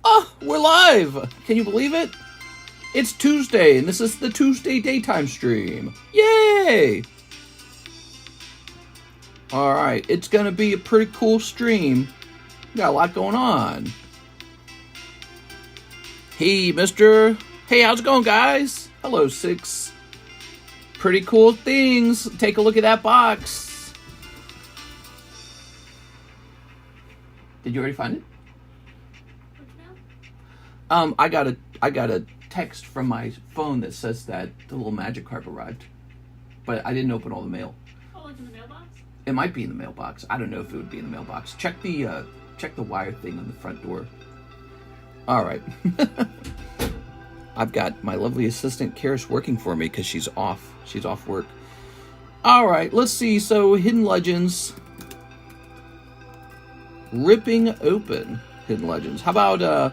Oh, we're live! Can you believe it? It's Tuesday, and this is the Tuesday daytime stream. Yay! Alright, it's gonna be a pretty cool stream. Got a lot going on. Hey, mister. Hey, how's it going, guys? Hello, Six. Pretty cool things. Take a look at that box. Did you already find it? I got a text from my phone that says that the little Magikarp arrived, but I didn't open all the mail. Oh, like in the mailbox? It might be in the mailbox. I don't know if it would be in the mailbox. Check the wire thing on the front door. All right. I've got my lovely assistant Karis working for me because she's off. She's off work. All right, let's see. So Hidden Legends, ripping open Hidden Legends. How about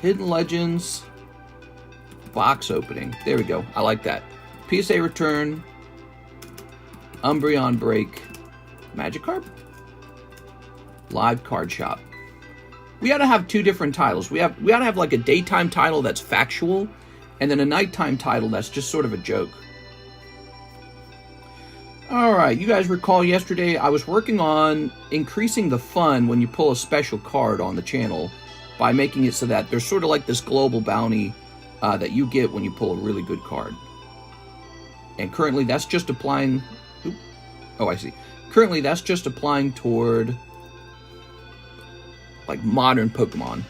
Hidden Legends box opening? There we go. I like that. PSA return, Umbreon break, Magikarp, live card shop. We gotta have two different titles. We gotta have like a daytime title that's factual, and then a nighttime title that's just sort of a joke. Alright, you guys recall yesterday I was working on increasing the fun when you pull a special card on the channel by making it so that there's sort of like this global bounty that you get when you pull a really good card. And currently that's just applying... Oh, I see. Currently that's just applying toward like modern Pokemon.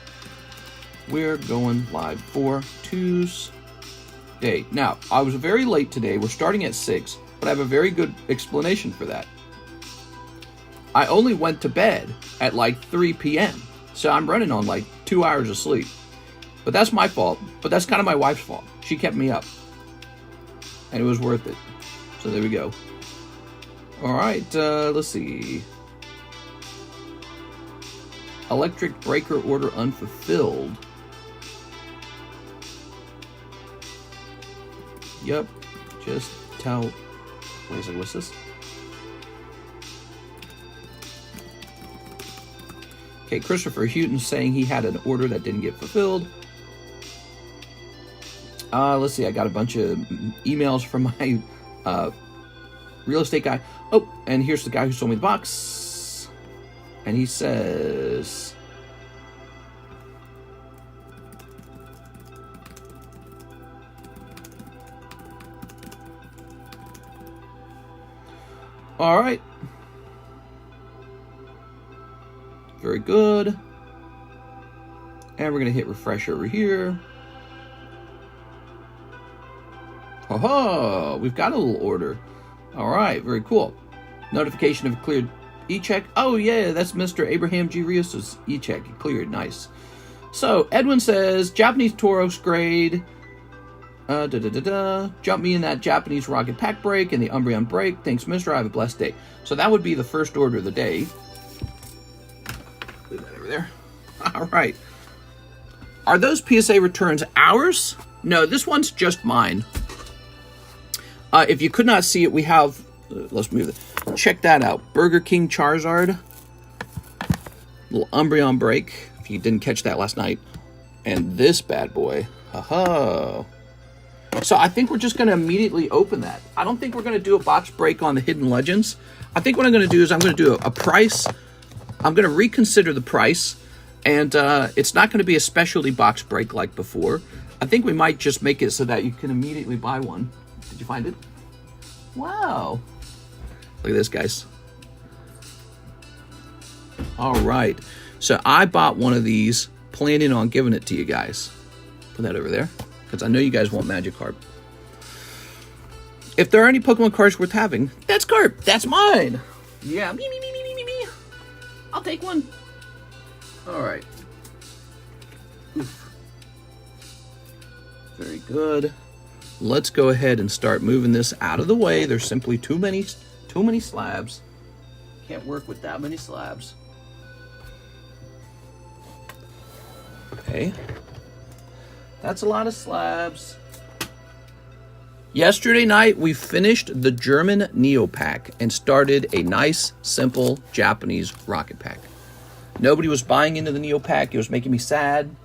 We're going live for Tuesday. Now, I was very late today. We're starting at 6, but I have a very good explanation for that. I only went to bed at like 3 p.m. So I'm running on like 2 hours of sleep. But that's my fault. But that's kind of my wife's fault. She kept me up. And it was worth it. So there we go. Alright, let's see. Electric breaker order unfulfilled. Yep. Just tell... Wait a second, what's this? Okay, Christopher Houghton saying he had an order that didn't get fulfilled. Let's see, I got a bunch of emails from my real estate guy. Oh, and here's the guy who sold me the box. And he says... All right. Very good. And we're going to hit refresh over here. Oh, we've got a little order. All right, very cool. Notification of cleared e-check. Oh, yeah, that's Mr. Abraham G. Rios' e-check. It cleared. Nice. So, Edwin says, Japanese Tauros grade. Jump me in that Japanese rocket pack break and the Umbreon break. Thanks, mister. I have a blessed day. So that would be the first order of the day. Leave that over there. All right. Are those PSA returns ours? No, this one's just mine. If you could not see it, we have... let's move it. Check that out. Burger King Charizard. Little Umbreon break, if you didn't catch that last night. And this bad boy. Haha. So I think we're just going to immediately open that. I don't think we're going to do a box break on the Hidden Legends. I think what I'm going to do is I'm going to do a price. I'm going to reconsider the price. And it's not going to be a specialty box break like before. I think we might just make it so that you can immediately buy one. Did you find it? Wow. Look at this, guys. All right. So I bought one of these, planning on giving it to you guys. Put that over there, because I know you guys want Magikarp. If there are any Pokemon cards worth having, that's Carp. That's mine. Yeah. Me. I'll take one. All right. Oof. Very good. Let's go ahead and start moving this out of the way. There's simply too many slabs. Can't work with that many slabs. Okay. That's a lot of slabs. Yesterday night, we finished the German Neo pack and started a nice, simple Japanese rocket pack. Nobody was buying into the Neo pack. It was making me sad.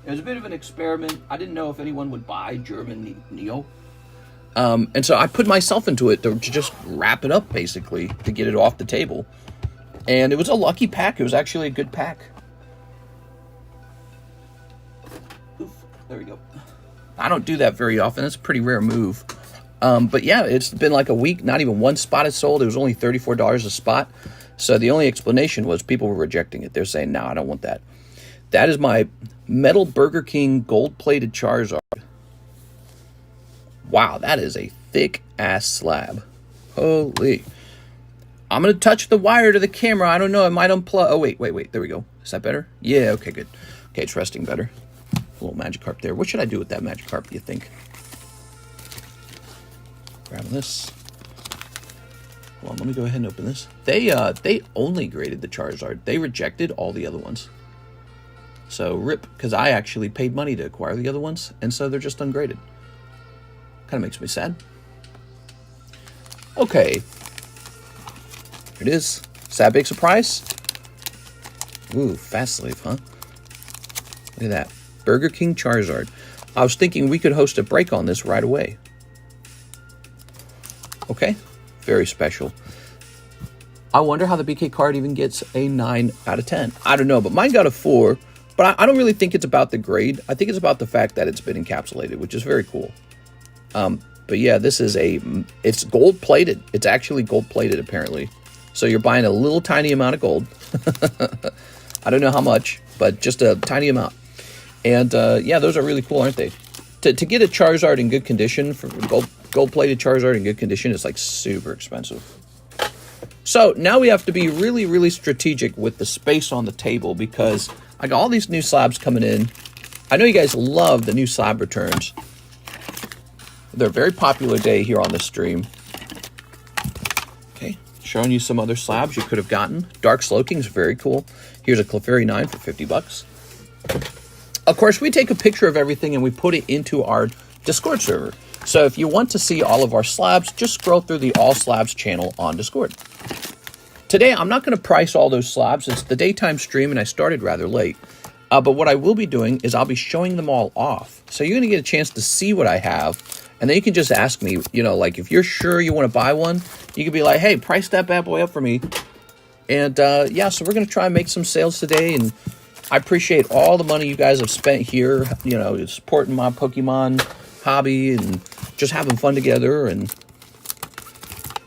It was a bit of an experiment. I didn't know if anyone would buy German Neo. And so I put myself into it to just wrap it up, basically, to get it off the table. And it was a lucky pack. It was actually a good pack. Oof, there we go. I don't do that very often. It's a pretty rare move. But yeah, it's been like a week. Not even one spot is sold. It was only $34 a spot. So the only explanation was people were rejecting it. They're saying, no, I don't want that. That is my Metal Burger King gold-plated Charizard. Wow, that is a thick-ass slab. Holy. I'm going to touch the wire to the camera. I don't know. I might unplug. Oh, wait. There we go. Is that better? Yeah, okay, good. Okay, it's resting better. A little Magikarp there. What should I do with that Magikarp, do you think? Grab this. Hold on, let me go ahead and open this. They only graded the Charizard. They rejected all the other ones. So, rip, because I actually paid money to acquire the other ones, and so they're just ungraded. Kind of makes me sad. Okay. Here it is. Is that a big surprise? Ooh, fast sleeve, huh? Look at that. Burger King Charizard. I was thinking we could host a break on this right away. Okay. Very special. I wonder how the BK card even gets a 9 out of 10. I don't know, but mine got a 4. But I don't really think it's about the grade. I think it's about the fact that it's been encapsulated, which is very cool. But yeah, this is it's gold-plated. It's actually gold-plated, apparently. So you're buying a little tiny amount of gold. I don't know how much, but just a tiny amount. And yeah, those are really cool, aren't they? To get a Charizard in good condition, for gold-plated Charizard in good condition, is like super expensive. So now we have to be really, really strategic with the space on the table because I got all these new slabs coming in. I know you guys love the new slab returns. They're a very popular day here on this stream. Okay, showing you some other slabs you could have gotten. Dark Slowking is very cool. Here's a Clefairy 9 for 50 bucks. Of course, we take a picture of everything and we put it into our Discord server. So if you want to see all of our slabs, just scroll through the All Slabs channel on Discord. Today, I'm not going to price all those slabs. It's the daytime stream and I started rather late. But what I will be doing is I'll be showing them all off. So you're going to get a chance to see what I have. And then you can just ask me, you know, like if you're sure you want to buy one, you can be like, hey, price that bad boy up for me. And yeah, so we're going to try and make some sales today. And I appreciate all the money you guys have spent here, you know, supporting my Pokemon hobby and just having fun together. And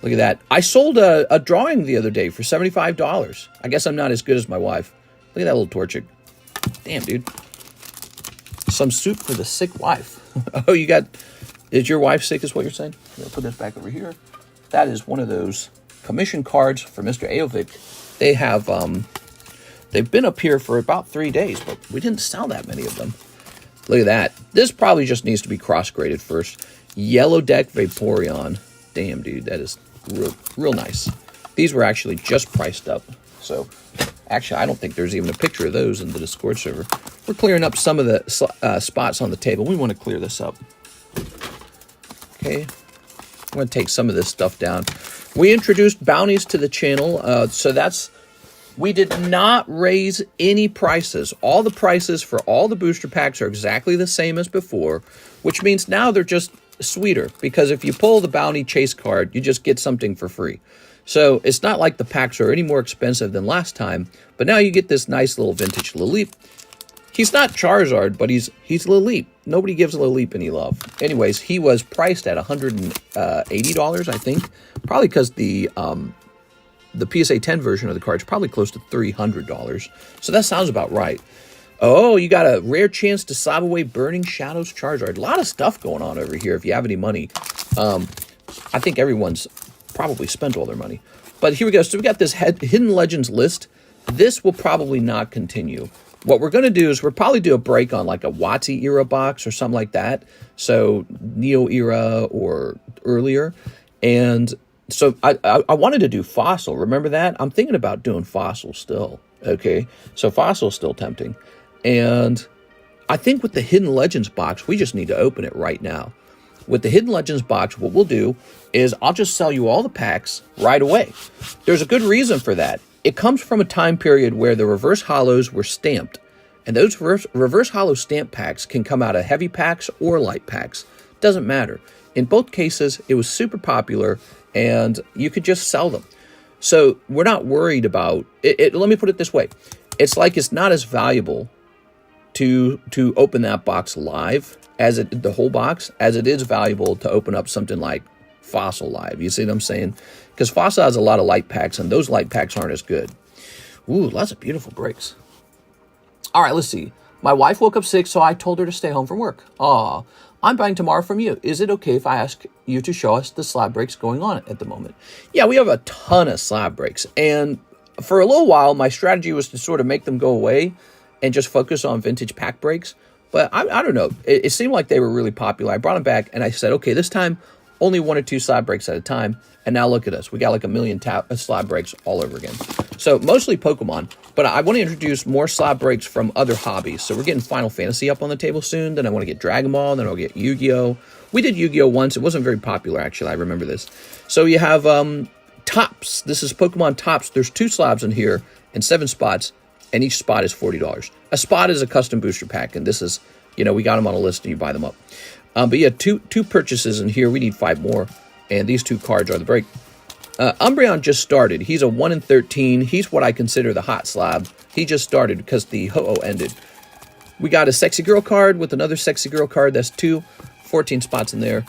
look at that. I sold a drawing the other day for $75. I guess I'm not as good as my wife. Look at that little Torchic. Damn, dude. Some soup for the sick wife. Oh, you got... Is your wife sick is what you're saying? I'll put this back over here. That is one of those commission cards for Mr. Aovic. They have, they've been up here for about 3 days, but we didn't sell that many of them. Look at that. This probably just needs to be cross-graded first. Yellow Deck Vaporeon. Damn, dude, that is real nice. These were actually just priced up. So, actually, I don't think there's even a picture of those in the Discord server. We're clearing up some of the spots on the table. We want to clear this up. Okay, I'm going to take some of this stuff down. We introduced bounties to the channel, so that's... We did not raise any prices. All the prices for all the booster packs are exactly the same as before, which means now they're just sweeter, because if you pull the bounty chase card, you just get something for free. So it's not like the packs are any more expensive than last time, but now you get this nice little vintage Lilip. He's not Charizard, but he's Lilip. Nobody gives Lilip any love. Anyways, he was priced at $180, I think. Probably because the PSA 10 version of the card is probably close to $300. So that sounds about right. Oh, you got a rare chance to sob away Burning Shadows Charizard. A lot of stuff going on over here if you have any money. I think everyone's probably spent all their money. But here we go. So we got this Hidden Legends list. This will probably not continue. What we're going to do is we'll probably do a break on like a WotC era box or something like that. So Neo era or earlier. And so I wanted to do Fossil. Remember that? I'm thinking about doing Fossil still. Okay. So Fossil's still tempting. And I think with the Hidden Legends box, we just need to open it right now. With the Hidden Legends box, what we'll do is I'll just sell you all the packs right away. There's a good reason for that. It comes from a time period where the reverse holos were stamped. And those reverse holo stamp packs can come out of heavy packs or light packs. Doesn't matter. In both cases, it was super popular and you could just sell them. So we're not worried about it. Let me put it this way. It's like it's not as valuable to open that box live as the whole box as it is valuable to open up something like Fossil live. You see what I'm saying? Because Fossil has a lot of light packs and those light packs aren't as good. Ooh, lots of beautiful breaks. All right, let's see. My wife woke up sick, so I told her to stay home from work. Aw, I'm buying tomorrow from you. Is it okay if I ask you to show us the slab breaks going on at the moment? Yeah, we have a ton of slab breaks. And for a little while, my strategy was to sort of make them go away and just focus on vintage pack breaks. But I don't know. It seemed like they were really popular. I brought them back, and I said, okay, this time, only 1 or 2 slab breaks at a time. And now look at us. We got like a million slab breaks all over again. So mostly Pokemon, but I want to introduce more slab breaks from other hobbies. So we're getting Final Fantasy up on the table soon. Then I want to get Dragon Ball. Then I'll get Yu-Gi-Oh! We did Yu-Gi-Oh! Once. It wasn't very popular, actually. I remember this. So you have Tops. This is Pokemon Tops. There's 2 slabs in here and 7 spots, and each spot is $40. A spot is a custom booster pack, and this is, we got them on a list and you buy them up. But yeah, two purchases in here. We need 5 more. And these 2 cards are the break. Umbreon just started. He's a 1 in 13. He's what I consider the hot slab. He just started because the Ho-Oh ended. We got a Sexy Girl card with another Sexy Girl card. That's 14 spots in there.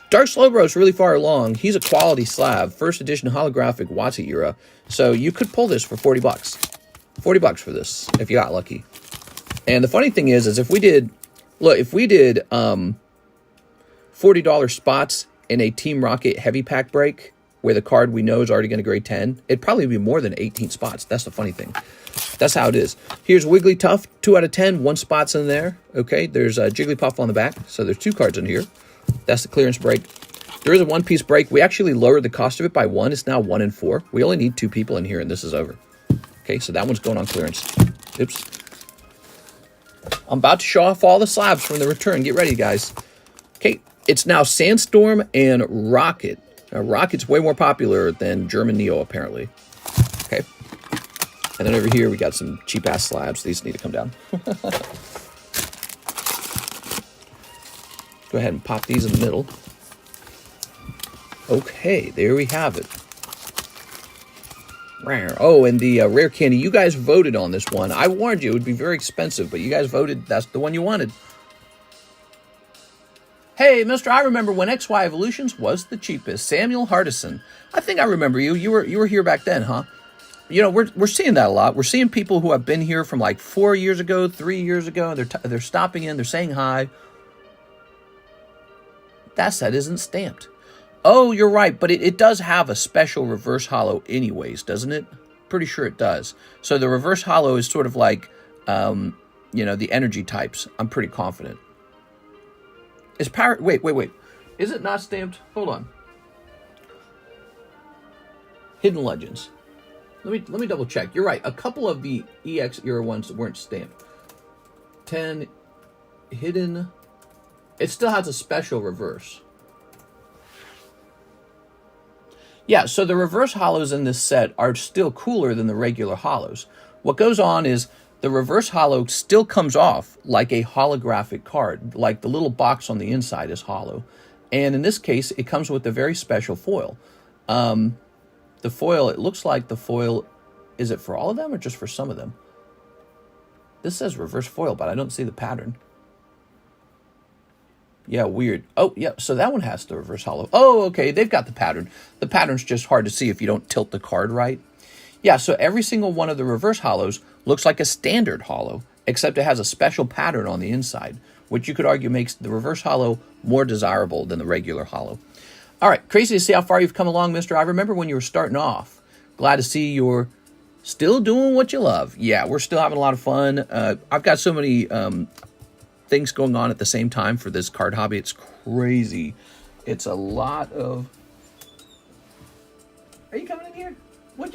Dark Slowbro is really far along. He's a quality slab. First edition holographic WotC era. So you could pull this for $40. $40 for this if you got lucky. And the funny thing is if we did $40 spots in a Team Rocket heavy pack break where the card we know is already going to grade 10, it'd probably be more than 18 spots. That's the funny thing. That's how it is. Here's Wigglytuff, 2 out of 10, 1 spot's in there. Okay, there's a Jigglypuff on the back, so there's 2 cards in here. That's the clearance break. There is a 1-piece break. We actually lowered the cost of it by 1. It's now 1 in 4. We only need 2 people in here, and this is over. Okay, so that one's going on clearance. Oops. I'm about to show off all the slabs from the return. Get ready, guys. Okay. It's now Sandstorm and Rocket. Now, Rocket's way more popular than German Neo, apparently. Okay. And then over here, we got some cheap-ass slabs. These need to come down. Go ahead and pop these in the middle. Okay, there we have it. Oh, and the rare candy. You guys voted on this one. I warned you it would be very expensive, but you guys voted. That's the one you wanted. Hey, mister, I remember when XY Evolutions was the cheapest. Samuel Hardison. I think I remember you. You were here back then, huh? We're seeing that a lot. We're seeing people who have been here from like 4 years ago, 3 years ago. They're stopping in. They're saying hi. That set isn't stamped. Oh, you're right, but it does have a special reverse holo anyways, doesn't it? Pretty sure it does. So the reverse holo is sort of like, the energy types. I'm pretty confident. Is power? Wait. Is it not stamped? Hold on. Hidden Legends. Let me double check. You're right. A couple of the EX era ones weren't stamped. 10 hidden. It still has a special reverse. Yeah, so the reverse holos in this set are still cooler than the regular holos. What goes on is the reverse holo still comes off like a holographic card, like the little box on the inside is holo. And in this case, it comes with a very special foil. The foil, it looks like the foil, is it for all of them or just for some of them? This says reverse foil, but I don't see the pattern. Yeah, weird. Oh, yeah, so that one has the reverse holo. Oh, okay, they've got the pattern. The pattern's just hard to see if you don't tilt the card right. Yeah, so every single one of the reverse holos looks like a standard holo, except it has a special pattern on the inside, which you could argue makes the reverse holo more desirable than the regular holo. All right, crazy to see how far you've come along, mister. I remember when you were starting off. Glad to see you're still doing what you love. Yeah, we're still having a lot of fun. I've got so many things going on at the same time for this card hobby. It's crazy. It's a lot of... Are you coming in here? What?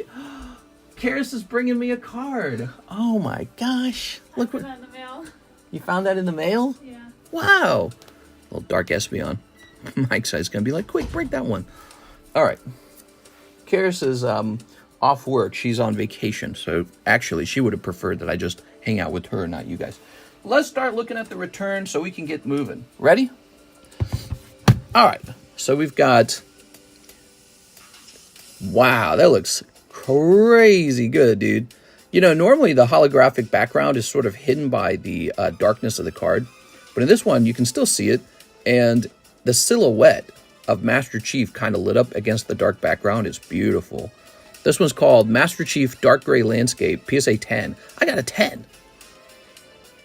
Karis is bringing me a card. Oh my gosh. Look what... I found that in the mail. You found that in the mail? Yeah. Wow. Little Dark Espeon. Mike's going to be like, quick, break that one. All right. Karis is off work. She's on vacation. So actually, she would have preferred that I just hang out with her, not you guys. Let's start looking at the return so we can get moving. Ready? All right. So we've got... Wow, that looks crazy good, dude. You know, normally the holographic background is sort of hidden by the darkness of the card. But in this one, you can still see it. And the silhouette of Master Chief kind of lit up against the dark background is beautiful. This one's called Master Chief Dark Gray Landscape, PSA 10. I got a 10.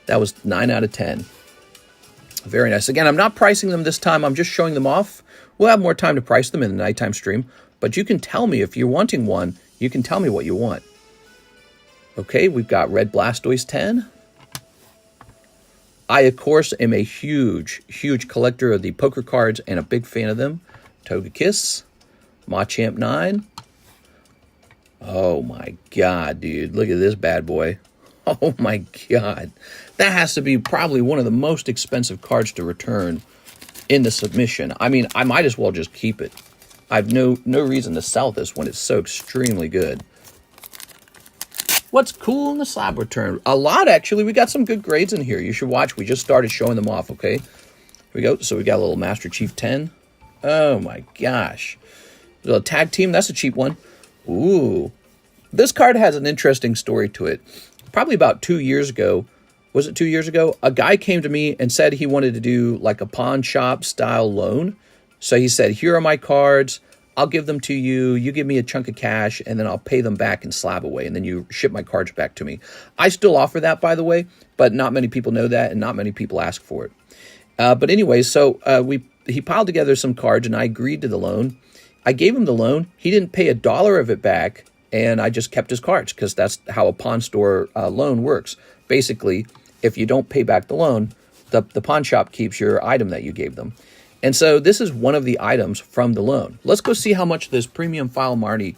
That was 9 out of 10. Very nice. Again, I'm not pricing them this time. I'm just showing them off. We'll have more time to price them in the nighttime stream. But you can tell me if you're wanting one. You can tell me what you want. Okay, we've got Red Blastoise 10. I, of course, am a huge, huge collector of the poker cards and a big fan of them. Togekiss. Machamp 9. Oh, my God, dude. Look at this bad boy. Oh, my God. That has to be probably one of the most expensive cards to return in the submission. I mean, I might as well just keep it. I have no reason to sell this when it's so extremely good. What's cool in the slab return? A lot, actually. We got some good grades in here. You should watch. We just started showing them off, okay? Here we go. So we got a little Master Chief 10. Oh, my gosh. A little tag team. That's a cheap one. Ooh. This card has an interesting story to it. Probably about 2 years ago. Was it 2 years ago? A guy came to me and said he wanted to do like a pawn shop style loan. So he said, here are my cards. I'll give them to you. You give me a chunk of cash, and then I'll pay them back in Slab away, and then you ship my cards back to me. I still offer that, by the way, but not many people know that, and not many people ask for it. But anyway, so he piled together some cards, and I agreed to the loan. I gave him the loan. He didn't pay $1 of it back, and I just kept his cards, because that's how a pawn store loan works. Basically, if you don't pay back the loan, the pawn shop keeps your item that you gave them. And so this is one of the items from the loan. Let's go see how much this premium file Marty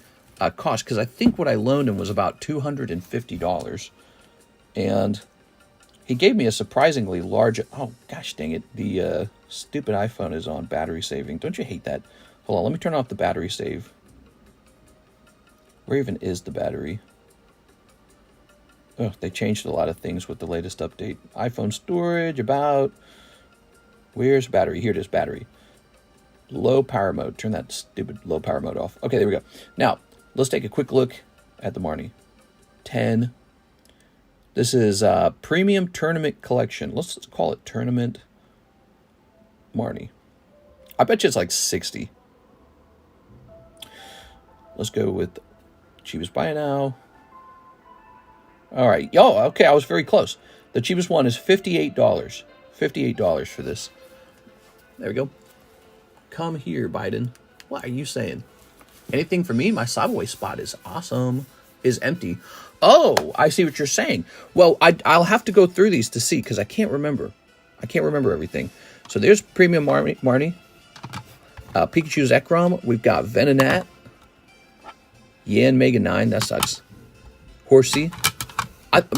cost, because I think what I loaned him was about $250. And he gave me a surprisingly large... Oh, gosh dang it. The stupid iPhone is on battery saving. Don't you hate that? Hold on, let me turn off the battery save. Where even is the battery? Oh, they changed a lot of things with the latest update. iPhone storage, about... Where's battery? Here it is, battery. Low power mode. Turn that stupid low power mode off. Okay, there we go. Now, let's take a quick look at the Marnie. 10. This is Premium Tournament Collection. Let's call it Tournament Marnie. I bet you it's like 60. Let's go with cheapest buy now. All right. Oh, okay, I was very close. The cheapest one is $58. $58 for this. There we go. Come here, Biden. What are you saying? Anything for me? My Subway spot is awesome. Is empty. Oh, I see what you're saying. Well, I'll have to go through these to see, because I can't remember. I can't remember everything. So there's Premium Marnie. Pikachu's Zekrom. We've got Venonat. Yan Mega 9. That sucks. Horsey.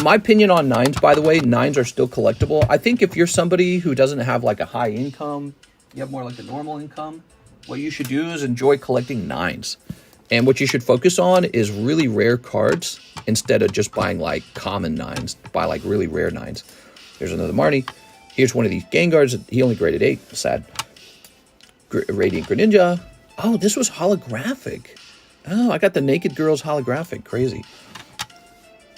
My opinion on 9s, by the way, 9s are still collectible. I think if you're somebody who doesn't have like a high income, you have more like a normal income, what you should do is enjoy collecting 9s. And what you should focus on is really rare cards instead of just buying like common 9s. Buy like really rare 9s. There's another Marnie. Here's one of these Gengars. He only graded 8. Sad. Radiant Greninja. Oh, this was holographic. Oh, I got the Naked Girls holographic. Crazy.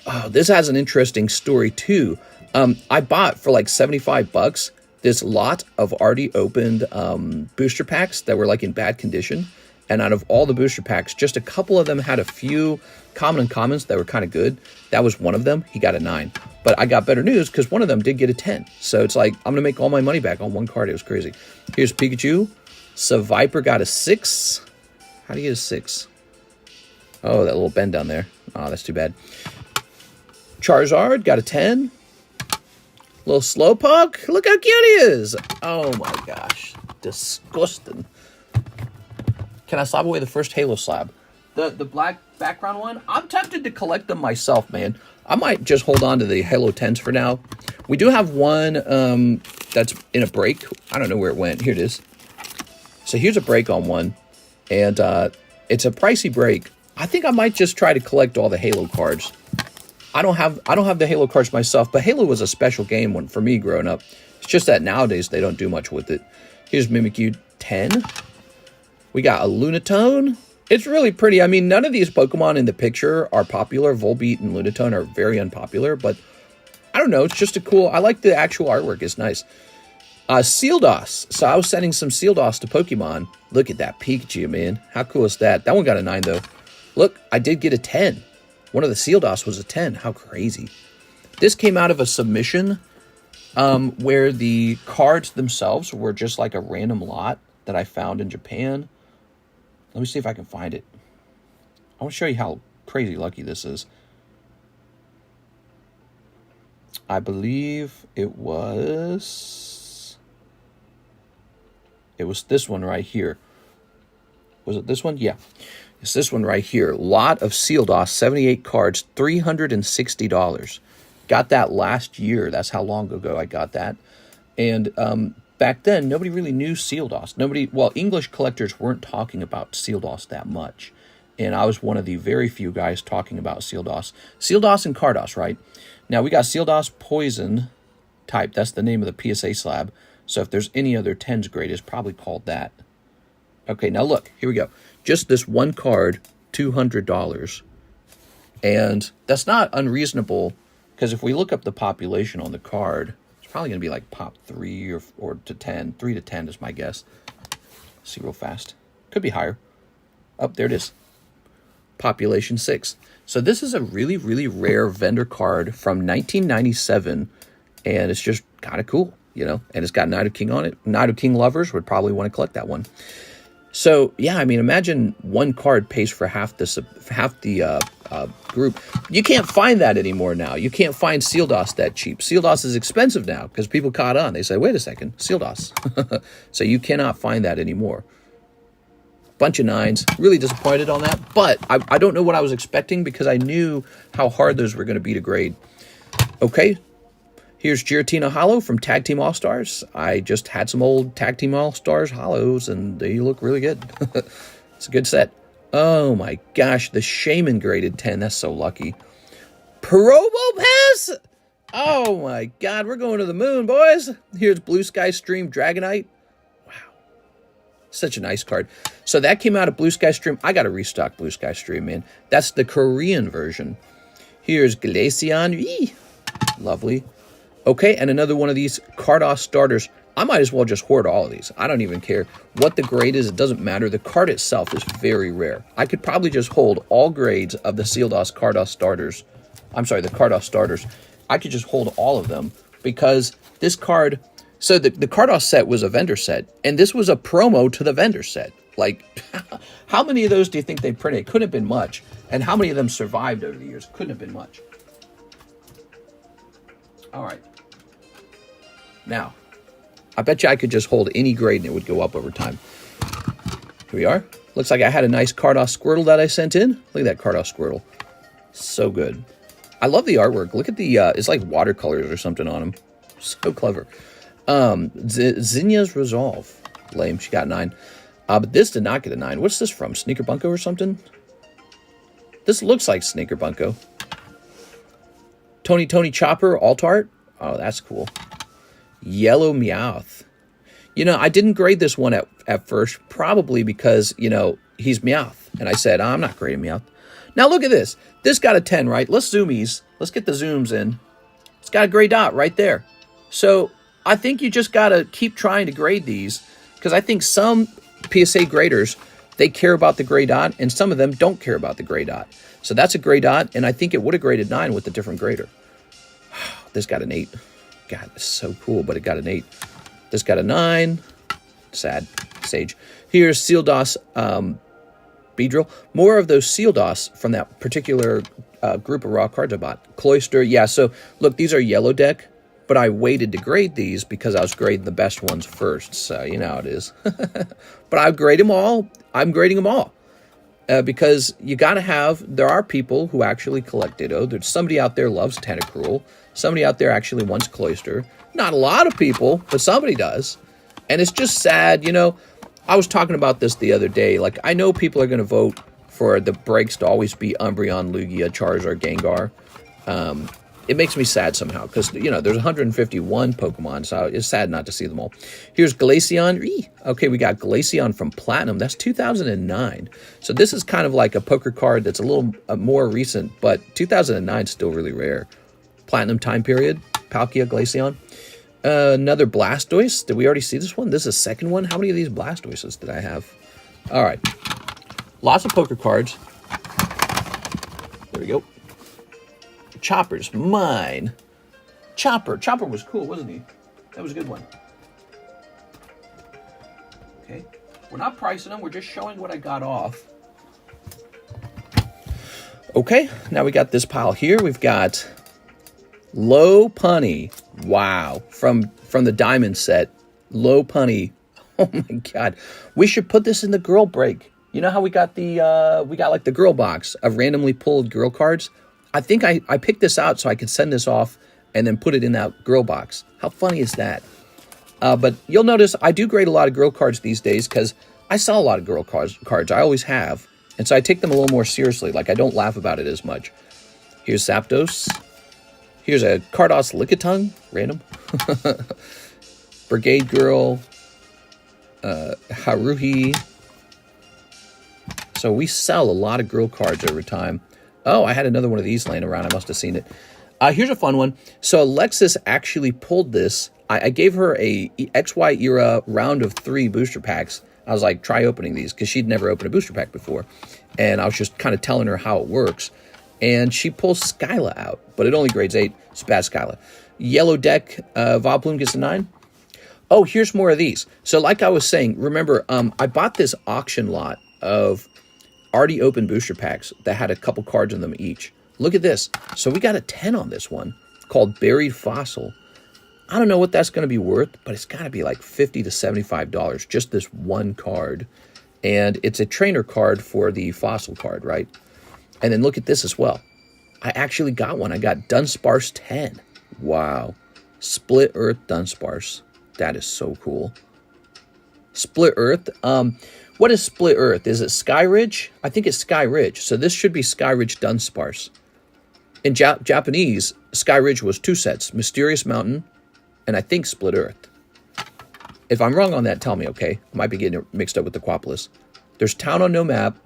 Oh, this has an interesting story too. I bought for like $75 this lot of already opened booster packs that were like in bad condition. And out of all the booster packs, just a couple of them had a few common uncommons that were kind of good. That was one of them. He got a 9. But I got better news because one of them did get a 10. So it's like, I'm going to make all my money back on one card. It was crazy. Here's Pikachu. Viper got a 6. How do you get a 6? Oh, that little bend down there. Oh, that's too bad. Charizard got a 10. Little Slowpoke. Look how cute he is. Oh my gosh. Disgusting. Can I slab away the first Halo slab? The black background one? I'm tempted to collect them myself, man. I might just hold on to the Halo 10s for now. We do have one that's in a break. I don't know where it went. Here it is. So here's a break on one, and it's a pricey break. I think I might just try to collect all the Halo cards. I don't have the Halo cards myself, but Halo was a special game one for me growing up. It's just that nowadays they don't do much with it. Here's Mimikyu 10. We got a Lunatone. It's really pretty. I mean, none of these Pokemon in the picture are popular. Volbeat and Lunatone are very unpopular, but I don't know. It's just a cool... I like the actual artwork. It's nice. Sealdos. So I was sending some Sealdos to Pokemon. Look at that Pikachu, man. How cool is that? That one got a 9, though. Look, I did get a 10. One of the Sealdos was a 10. How crazy. This came out of a submission where the cards themselves were just like a random lot that I found in Japan. Let me see if I can find it. I want to show you how crazy lucky this is. I believe it was this one right here. Was it this one? Yeah. It's this one right here. Lot of Sealdos, 78 cards, $360. Got that last year. That's how long ago I got that. And back then, nobody really knew Sealdos. Well, English collectors weren't talking about Sealdos that much. And I was one of the very few guys talking about Sealdos. Sealdos and Cardos, right? Now, we got Sealdos Poison type. That's the name of the PSA slab. So if there's any other 10s grade, it's probably called that. Okay, now look. Here we go. Just this one card, $200. And that's not unreasonable, because if we look up the population on the card, it's probably going to be like pop 3 or to 10. 3 to 10 is my guess. See real fast. Could be higher. Oh, there it is. Population 6. So this is a really, really rare vendor card from 1997, and it's just kind of cool, you know, and it's got Knight of King on it. Knight of King lovers would probably want to collect that one. So, yeah, I mean, imagine one card pays for half the group. You can't find that anymore now. You can't find Sealdos that cheap. Sealdos is expensive now because people caught on. They say, wait a second, Sealdos. So you cannot find that anymore. Bunch of 9s. Really disappointed on that. But I don't know what I was expecting because I knew how hard those were going to be to grade. Okay. Here's Giratina Holo from Tag Team All-Stars. I just had some old Tag Team All-Stars Holos, and they look really good. It's a good set. Oh my gosh, the Shaman graded 10. That's so lucky. Probopass! Oh my god, we're going to the moon, boys. Here's Blue Sky Stream Dragonite. Wow. Such a nice card. So that came out of Blue Sky Stream. I got to restock Blue Sky Stream, man. That's the Korean version. Here's Glaceon. Eee. Lovely. Okay, and another one of these Cardos starters. I might as well just hoard all of these. I don't even care what the grade is. It doesn't matter. The card itself is very rare. I could probably just hold all grades of the Sealdos Cardos starters. I'm sorry, the Cardos starters. I could just hold all of them because this card... So the Cardos set was a vendor set, and this was a promo to the vendor set. Like, how many of those do you think they printed? It couldn't have been much. And how many of them survived over the years? Couldn't have been much. All right. Now, I bet you I could just hold any grade and it would go up over time. Here we are. Looks like I had a nice Cardos Squirtle that I sent in. Look at that Cardos Squirtle. So good. I love the artwork. Look at the, it's like watercolors or something on them. So clever. Zinnia's Resolve. Lame. She got 9. But this did not get a 9. What's this from? Sneaker Bunko or something? This looks like Sneaker Bunko. Tony Chopper Alt Art. Oh, that's cool. Yellow Meowth. You know, I didn't grade this one at first, probably because, you know, he's Meowth. And I said, I'm not grading Meowth. Now look at this. This got a 10, right? Let's zoomies. Let's get the zooms in. It's got a gray dot right there. So I think you just got to keep trying to grade these because I think some PSA graders, they care about the gray dot and some of them don't care about the gray dot. So that's a gray dot, and I think it would have graded 9 with a different grader. This got an 8. God, this is so cool, but it got an 8. This got a 9. Sad. Sage. Here's Sealdos Beedrill. More of those Sealdos from that particular group of raw cards I bought. Cloyster. Yeah, so look, these are yellow deck, but I waited to grade these because I was grading the best ones first. So, you know how it is. But I grade them all. I'm grading them all. Because you got to have, there are people who actually collect Ditto. There's somebody out there loves Tentacruel. Somebody out there actually wants Cloyster. Not a lot of people, but somebody does. And it's just sad, you know. I was talking about this the other day. Like, I know people are going to vote for the breaks to always be Umbreon, Lugia, Charizard, Gengar. It makes me sad somehow because, you know, there's 151 Pokemon, so it's sad not to see them all. Here's Glaceon. Okay, we got Glaceon from Platinum. That's 2009. So this is kind of like a poker card that's a little more recent, but 2009 is still really rare. Platinum time period. Palkia, Glaceon. Another Blastoise. Did we already see this one? This is the second one. How many of these Blastoises did I have? All right. Lots of poker cards. There we go. Chopper's mine. Chopper. Chopper was cool, wasn't he? That was a good one. Okay. We're not pricing them. We're just showing what I got off. Okay. Now we got this pile here. We've got Lopunny. Wow. From the Diamond set. Lopunny. Oh my god. We should put this in the girl break. You know how we got like the girl box of randomly pulled girl cards? I think I picked this out so I could send this off and then put it in that girl box. How funny is that? But you'll notice I do grade a lot of girl cards these days because I sell a lot of girl cards. I always have. And so I take them a little more seriously. Like, I don't laugh about it as much. Here's Zapdos. Here's a Cardos Lickitung. Random. Brigade Girl. Haruhi. So we sell a lot of girl cards over time. Oh, I had another one of these laying around. I must have seen it. Here's a fun one. So Alexis actually pulled this. I gave her a XY era round of 3 booster packs. I was like, try opening these because she'd never opened a booster pack before. And I was just kind of telling her how it works. And she pulls Skyla out, but it only grades 8. It's bad Skyla. Yellow deck, Vileplume gets a 9. Oh, here's more of these. So like I was saying, remember, I bought this auction lot of already open booster packs that had a couple cards in them each. Look at this. So we got a 10 on this one called Buried Fossil. I don't know what that's going to be worth, but it's got to be like $50 to $75, just this one card. And it's a trainer card for the fossil card, right? And then look at this as well. I actually got one. I got Dunsparce 10. Wow. Split Earth Dunsparce. That is so cool. Split Earth. What is Split Earth? Is it Sky Ridge? I think it's Sky Ridge. So this should be Sky Ridge Dunsparce. In Japanese, Sky Ridge was 2 sets. Mysterious Mountain and I think Split Earth. If I'm wrong on that, tell me, okay? I might be getting it mixed up with the Quapolis. There's Town on No Map,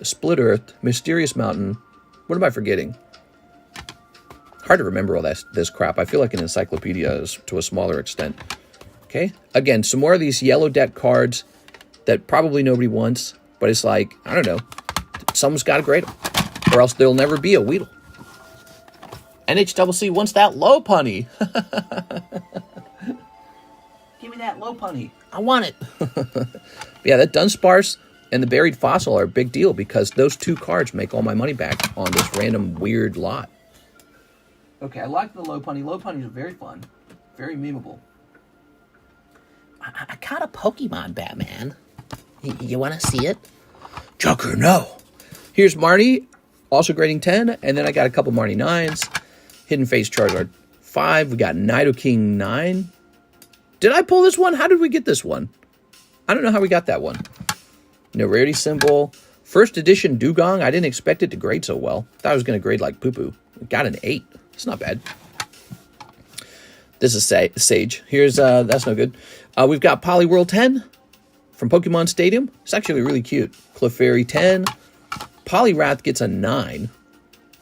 Split Earth, Mysterious Mountain. What am I forgetting? Hard to remember all this crap. I feel like an encyclopedia is to a smaller extent. Okay, again, some more of these yellow deck cards that probably nobody wants, but it's like, I don't know, someone's got to grade them, or else there'll never be a Weedle. NHCC wants that Lopunny. Give me that Lopunny. I want it. Yeah, that Dunsparce and the Buried Fossil are a big deal because those 2 cards make all my money back on this random weird lot. Okay, I like the Lopunny. Lopunny is very fun, very memeable. I caught a Pokemon, Batman. You want to see it? Joker, no. Here's Marnie, also grading 10. And then I got a couple Marnie 9s. Hidden Face Charizard 5. We got Nidoking 9. Did I pull this one? How did we get this one? I don't know how we got that one. No rarity symbol. First edition Dugong. I didn't expect it to grade so well. Thought I was going to grade like poo-poo. Got an 8. It's not bad. This is Sage. Here's, that's no good. We've got Poliwhirl 10 from Pokemon Stadium. It's actually really cute. Clefairy 10. Poliwrath gets a 9.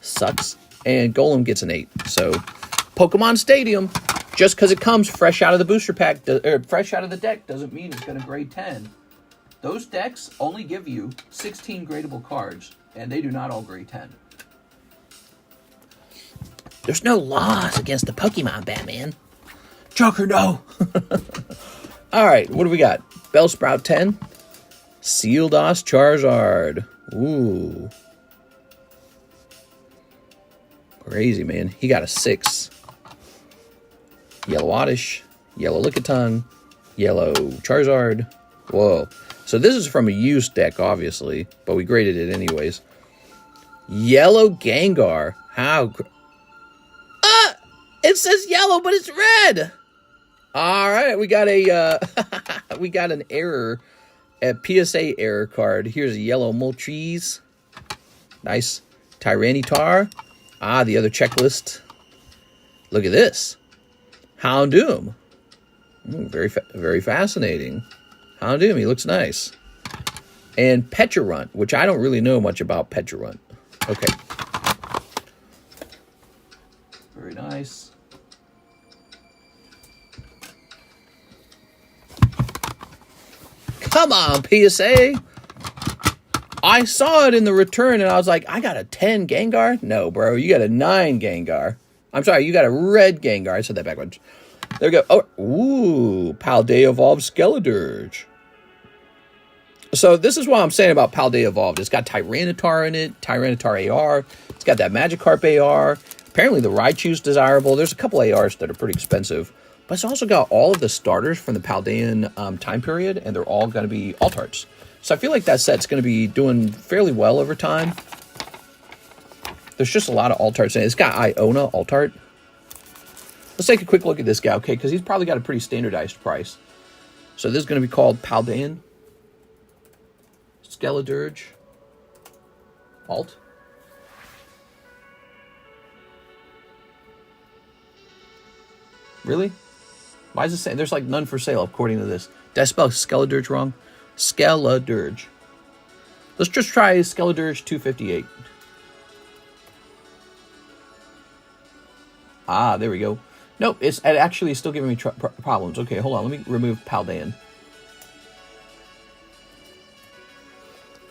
Sucks. And Golem gets an 8. So, Pokemon Stadium, just because it comes fresh out of the booster pack, or fresh out of the deck, doesn't mean it's going to grade 10. Those decks only give you 16 gradable cards, and they do not all grade 10. There's no laws against the Pokemon, Batman. Joker, no. All right, what do we got? Bellsprout 10. Sealdos Charizard. Ooh. Crazy, man. He got a 6. Yellow Oddish. Yellow Lickitung. Yellow Charizard. Whoa. So this is from a used deck, obviously, but we graded it anyways. Yellow Gengar. How... it says yellow, but it's red. All right, we got a we got an error, a PSA error card. Here's a yellow Moltres. Nice. Tyranitar. Ah, the other checklist. Look at this. Houndoom. Very fascinating. Houndoom, he looks nice. And Pecharunt, which I don't really know much about Pecharunt. Okay. Very nice. Come on, PSA. I saw it in the return, and I was like, I got a 10 Gengar? No, bro, you got a 9 Gengar. I'm sorry, you got a red Gengar. I said that backwards. There we go. Oh, ooh, Paldea Evolved Skeledirge. So this is what I'm saying about Paldea Evolved. It's got Tyranitar in it, Tyranitar AR. It's got that Magikarp AR. Apparently the Raichu's desirable. There's a couple ARs that are pretty expensive. But it's also got all of the starters from the Paldean time period, and they're all going to be Altarts. So I feel like that set's going to be doing fairly well over time. There's just a lot of Altarts in it. It's got Iona Altart. Let's take a quick look at this guy, okay? Because he's probably got a pretty standardized price. So this is going to be called Paldean Skeledirge Alt. Really? Why is it saying there's like none for sale according to this? Did I spell Skeledirge wrong? Skeledirge. Let's just try Skeledirge 258. Ah, there we go. Nope, it actually is still giving me problems. Okay, hold on. Let me remove Paldean.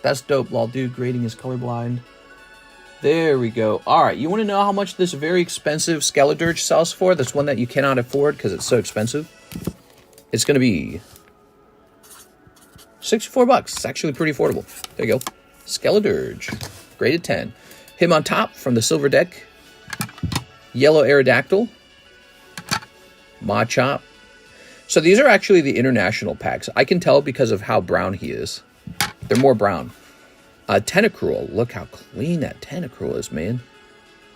That's dope, lol dude. Grading is colorblind. There we go. All right, you want to know how much this very expensive Skeledirge sells for? That's one that you cannot afford because it's so expensive. It's going to be $64. It's actually pretty affordable. There you go. Skeledirge. Graded 10. Him on top from the silver deck. Yellow Aerodactyl. Machop. So these are actually the international packs. I can tell because of how brown he is. They're more brown. Tentacruel. Look how clean that Tentacruel is, man.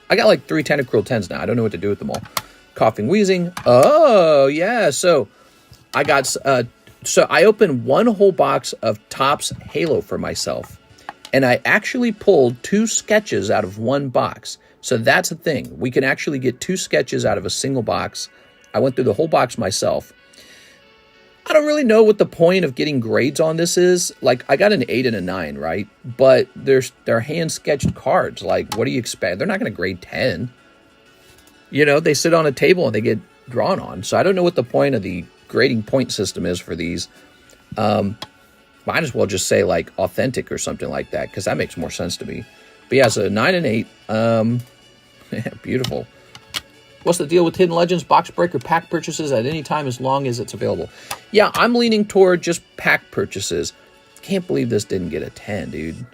I got like 3 Tentacruel 10s now. I don't know what to do with them all. Coughing, wheezing. Oh, yeah. So I got... so I opened one whole box of Topps Halo for myself. And I actually pulled 2 sketches out of one box. So that's a thing. We can actually get 2 sketches out of a single box. I went through the whole box myself. I don't really know what the point of getting grades on this is. Like, I got an 8 and a 9, right? But they're hand-sketched cards. Like, what do you expect? They're not going to grade 10. You know, they sit on a table and they get drawn on. So I don't know what the point of the grading point system is for these. Might as well just say, like, authentic or something like that, because that makes more sense to me. But yeah, so 9 and 8. Beautiful. What's the deal with Hidden Legends? Box break or pack purchases at any time as long as it's available. Yeah, I'm leaning toward just pack purchases. Can't believe this didn't get a 10, dude.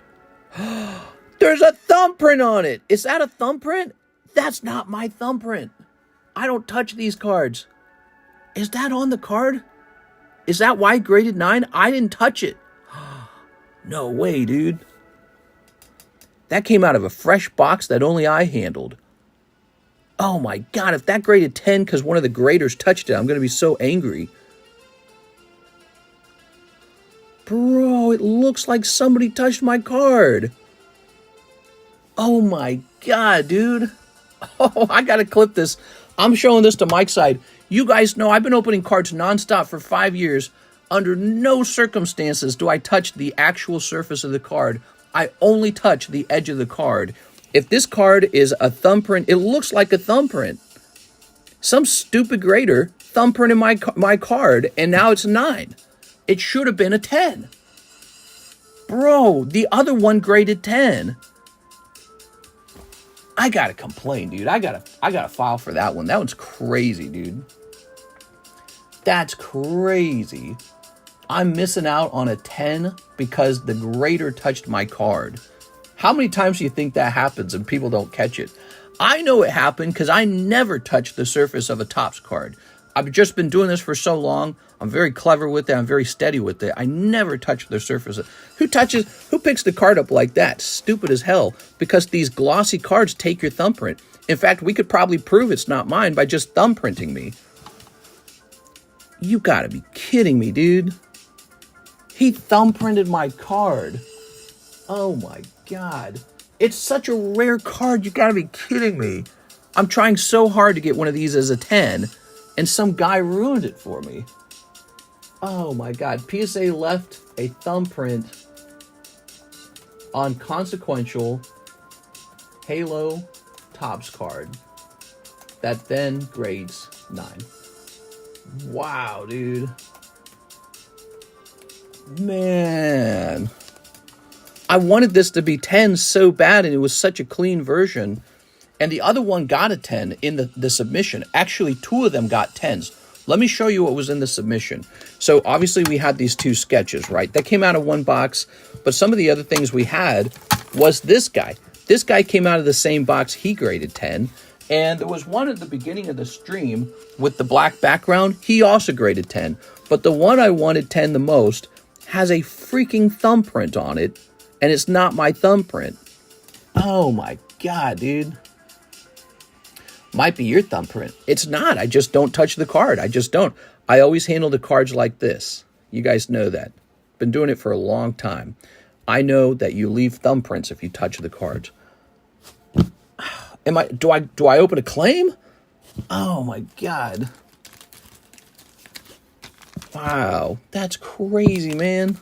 There's a thumbprint on it. Is that a thumbprint? That's not my thumbprint. I don't touch these cards. Is that on the card? Is that why graded 9? I didn't touch it. No way, dude. That came out of a fresh box that only I handled. Oh my God, if that graded 10 because one of the graders touched it, I'm going to be so angry. Bro, it looks like somebody touched my card. Oh my God, dude. Oh, I got to clip this. I'm showing this to Mike's side. You guys know I've been opening cards nonstop for 5 years. Under no circumstances do I touch the actual surface of the card. I only touch the edge of the card. If this card is a thumbprint, it looks like a thumbprint. Some stupid grader thumbprinted my card, and now it's 9. It should have been a 10. Bro, the other one graded 10. I gotta complain, dude. I gotta file for that one. That one's crazy, dude. That's crazy. I'm missing out on a 10 because the grader touched my card. How many times do you think that happens and people don't catch it? I know it happened because I never touch the surface of a Topps card. I've just been doing this for so long. I'm very clever with it. I'm very steady with it. I never touch the surface. Who picks the card up like that? Stupid as hell, because these glossy cards take your thumbprint. In fact, we could probably prove it's not mine by just thumbprinting me. You gotta be kidding me, dude. He thumbprinted my card. Oh my God. It's such a rare card. You gotta be kidding me. I'm trying so hard to get one of these as a 10, and some guy ruined it for me. Oh my God. PSA left a thumbprint on consequential Halo Topps card that then grades 9. Wow, dude. Man. I wanted this to be 10 so bad, and it was such a clean version. And the other one got a 10 in the submission. Actually, 2 of them got 10s. Let me show you what was in the submission. So obviously we had these 2 sketches, right? That came out of one box, but some of the other things we had was this guy. This guy came out of the same box. He graded 10. And there was one at the beginning of the stream with the black background. He also graded 10. But the one I wanted 10 the most has a freaking thumbprint on it, and it's not my thumbprint. Oh my God, dude. Might be your thumbprint. It's not. I just don't touch the card. I just don't. I always handle the cards like this. You guys know that. Been doing it for a long time. I know that you leave thumbprints if you touch the cards. Do I open a claim? Oh my God. Wow, that's crazy, man.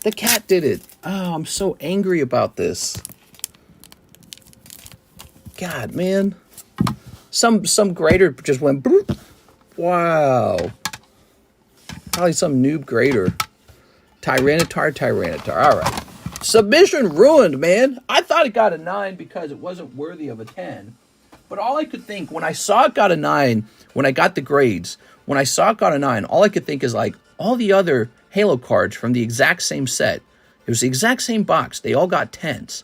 The cat did it. Oh, I'm so angry about this. God, man. Some grader just went boop. Wow. Probably some noob grader. Tyranitar. All right. Submission ruined, man. I thought it got a 9 because it wasn't worthy of a 10. But all I could think, when I saw it got a 9, when I got the grades, when I saw it got a 9, all I could think is like, all the other Halo cards from the exact same set, it was the exact same box, they all got 10s.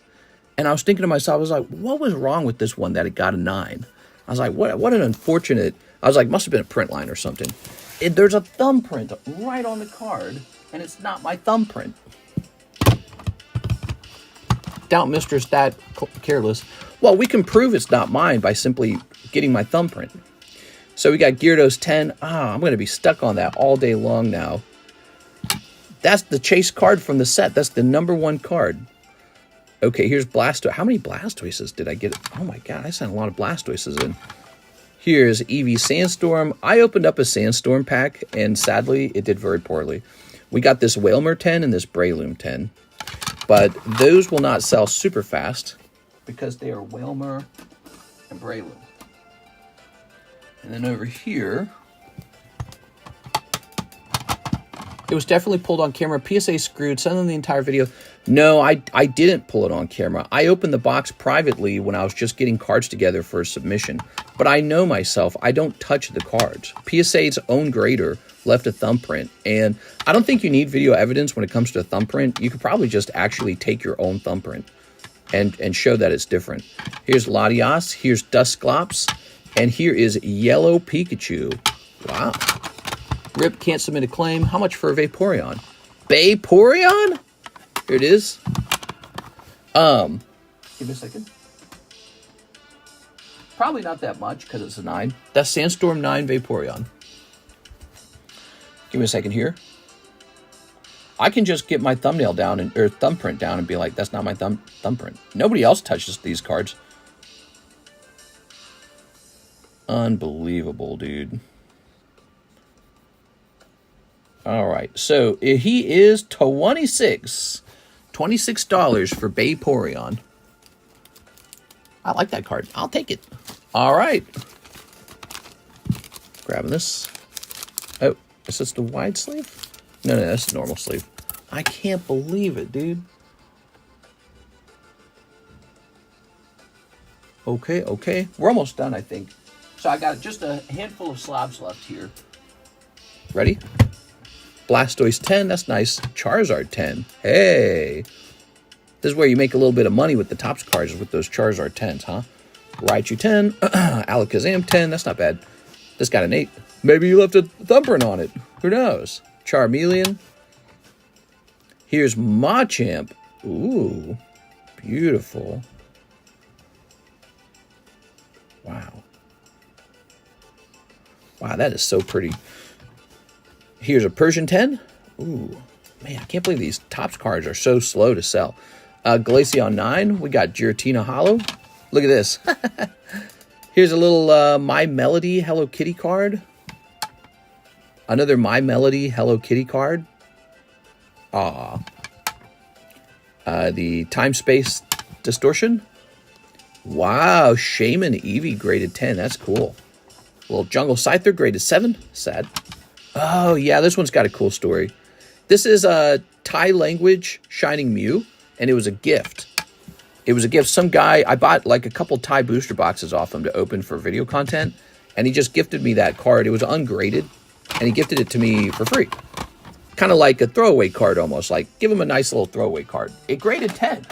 And I was thinking to myself, I was like, what was wrong with this one that it got a 9? I was like, what an unfortunate, I was like, must have been a print line or something. There's a thumbprint right on the card, and it's not my thumbprint. Doubt Mistress that careless. Well, we can prove it's not mine by simply getting my thumbprint. So we got Gyarados 10. I'm going to be stuck on that all day long now. That's the chase card from the set. That's the #1 card. Okay, here's Blastoise. How many Blastoises did I get? Oh my God, I sent a lot of Blastoises in. Here's Eevee Sandstorm. I opened up a Sandstorm pack, and sadly, it did very poorly. We got this Wailmer 10 and this Breloom 10. But those will not sell super fast because they are Wailmer and Breloom. And then over here, it was definitely pulled on camera. PSA screwed. Send them the entire video. No, I didn't pull it on camera. I opened the box privately when I was just getting cards together for a submission. But I know myself. I don't touch the cards. PSA's own grader left a thumbprint. And I don't think you need video evidence when it comes to a thumbprint. You could probably just actually take your own thumbprint and show that it's different. Here's Latias. Here's Dusclops. And here is Yellow Pikachu. Wow. Rip can't submit a claim. How much for a Vaporeon? Vaporeon? Here it is. Give me a second. Probably not that much because it's a 9. That's Sandstorm 9 Vaporeon. Give me a second here. I can just get my thumbnail down or thumbprint down and be like, that's not my thumbprint. Nobody else touches these cards. Unbelievable, dude. All right, so he is $26 for Vaporeon. I like that card. I'll take it. All right. Grabbing this. Oh, is this the wide sleeve? No, that's the normal sleeve. I can't believe it, dude. Okay. We're almost done, I think. So I got just a handful of slabs left here. Ready? Blastoise 10, that's nice. Charizard 10. Hey. This is where you make a little bit of money with the Topps cards with those Charizard 10s, huh? Raichu 10. Alakazam 10. That's not bad. This got an 8. Maybe you left a thumbprint on it. Who knows? Charmeleon. Here's Machamp. Ooh. Beautiful. Wow. Wow, that is so pretty. Here's a Persian 10. Ooh, man, I can't believe these Topps cards are so slow to sell. Glaceon 9. We got Giratina Holo. Look at this. Here's a little My Melody Hello Kitty card. Another My Melody Hello Kitty card. Aw. The Time Space Distortion. Wow, Shaman Eevee graded 10. That's cool. Little Jungle Scyther graded 7. Sad. Oh, yeah, this one's got a cool story. This is a Thai language Shining Mew, and it was a gift. It was a gift. Some guy, I bought like a couple Thai booster boxes off him to open for video content, and he just gifted me that card. It was ungraded, and he gifted it to me for free. Kind of like a throwaway card almost, like give him a nice little throwaway card. It graded 10.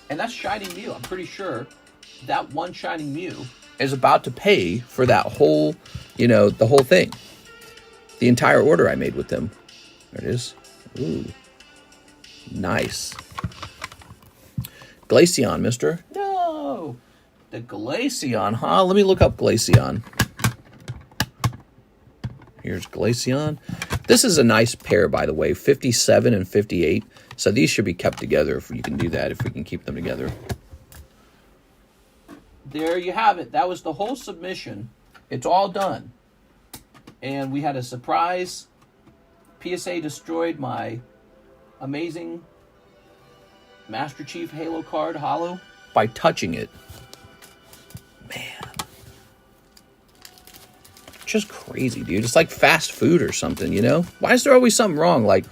And that's Shining Mew. I'm pretty sure that one Shining Mew is about to pay for that whole, you know, the whole thing. The entire order I made with them. There it is. Ooh. Nice. Glaceon, mister. No! The Glaceon, huh? Let me look up Glaceon. Here's Glaceon. This is a nice pair, by the way. 57 and 58. So these should be kept together if you can do that, if we can keep them together. There you have it. That was the whole submission. It's all done. And we had a surprise. PSA destroyed my amazing Master Chief Halo card, Holo, by touching it. Man. Just crazy, dude. It's like fast food or something, you know? Why is there always something wrong? Like,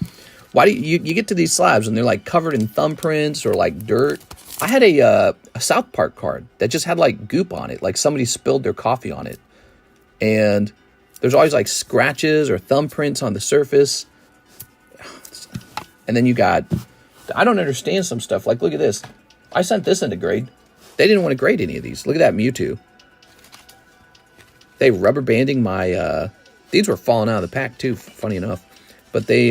why do you get to these slabs and they're like covered in thumbprints or like dirt? I had a South Park card that just had like goop on it, like somebody spilled their coffee on it. And there's always like scratches or thumbprints on the surface. And then you got, I don't understand some stuff. Like, look at this. I sent this into grade. They didn't want to grade any of these. Look at that Mewtwo. They rubber banding my, these were falling out of the pack too, funny enough. But they,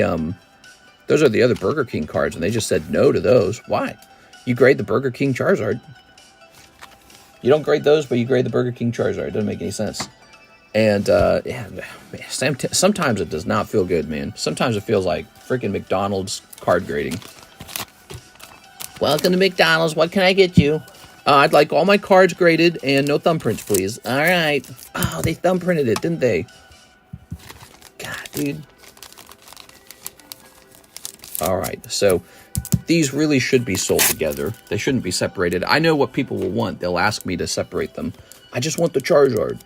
those are the other Burger King cards, and they just said no to those. Why? You grade the Burger King Charizard. You don't grade those, but you grade the Burger King Charizard. It doesn't make any sense. And, yeah, man, sometimes it does not feel good, man. Sometimes it feels like freaking McDonald's card grading. Welcome to McDonald's. What can I get you? I'd like all my cards graded and no thumbprints, please. All right. Oh, they thumbprinted it, didn't they? God, dude. All right. So these really should be sold together. They shouldn't be separated. I know what people will want. They'll ask me to separate them. I just want the Charizard.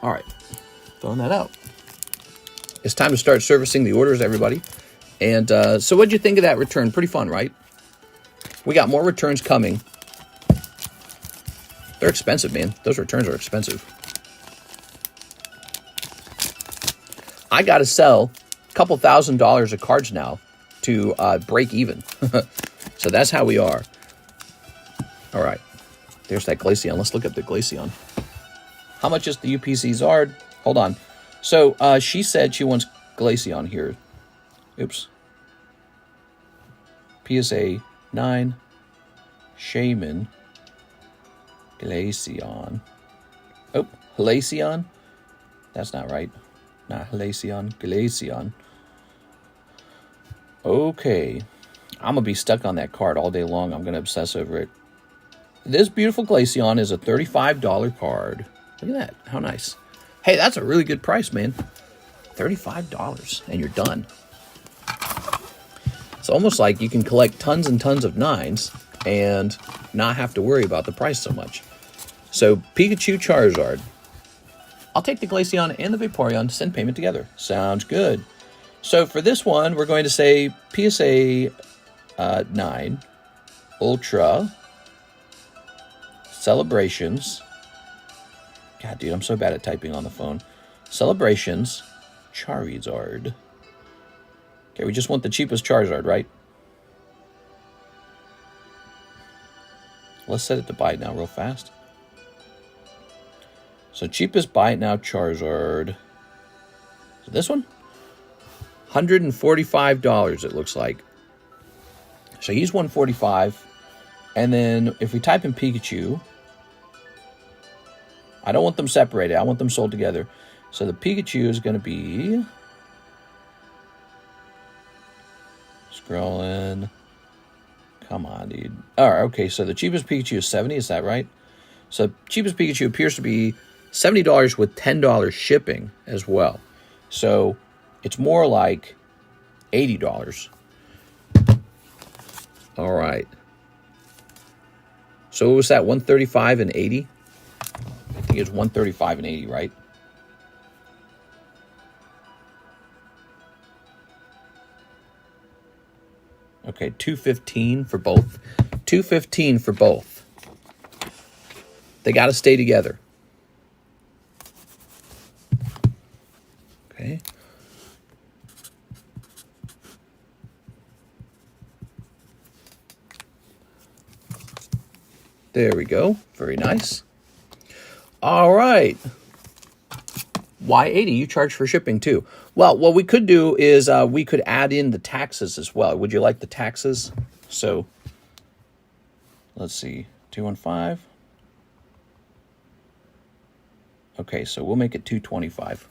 All right. Throwing that out. It's time to start servicing the orders, everybody. And so what'd you think of that return? Pretty fun, right? We got more returns coming. They're expensive, man. Those returns are expensive. I got to sell a couple $1,000s of cards now to break even. So that's how we are. All right. There's that Glaceon. Let's look up the Glaceon. How much is the UPC Zard? Hold on. So she said she wants Glaceon here. Oops. PSA 9. Shaman. Glaceon. Oh, Glaceon. That's not right. Not Glaceon. Glaceon. Okay. I'm going to be stuck on that card all day long. I'm going to obsess over it. This beautiful Glaceon is a $35 card. Look at that. How nice. Hey, that's a really good price, man. $35, and you're done. It's almost like you can collect tons and tons of 9s and not have to worry about the price so much. So, Pikachu Charizard. I'll take the Glaceon and the Vaporeon, send payment together. Sounds good. So, for this one, we're going to say PSA 9, Ultra, Celebrations. God, dude, I'm so bad at typing on the phone. Celebrations, Charizard. Okay, we just want the cheapest Charizard, right? Let's set it to buy it now real fast. So cheapest buy it now Charizard. Is it this one? $145 it looks like. So he's 145. And then if we type in Pikachu, I don't want them separated. I want them sold together. So the Pikachu is going to be... Scrolling. Come on, dude. All right, okay, so the cheapest Pikachu is 70, is that right? So cheapest Pikachu appears to be $70 with $10 shipping as well. So it's more like $80. All right. So what was that, 135 and 80? I think it's 135 and 80, right? Okay, 215 for both. 215 for both. They got to stay together. Okay. There we go. Very nice. All right. Why 80? You charge for shipping too. Well, what we could do is we could add in the taxes as well. Would you like the taxes? So, let's see. 215. Okay, so we'll make it 225.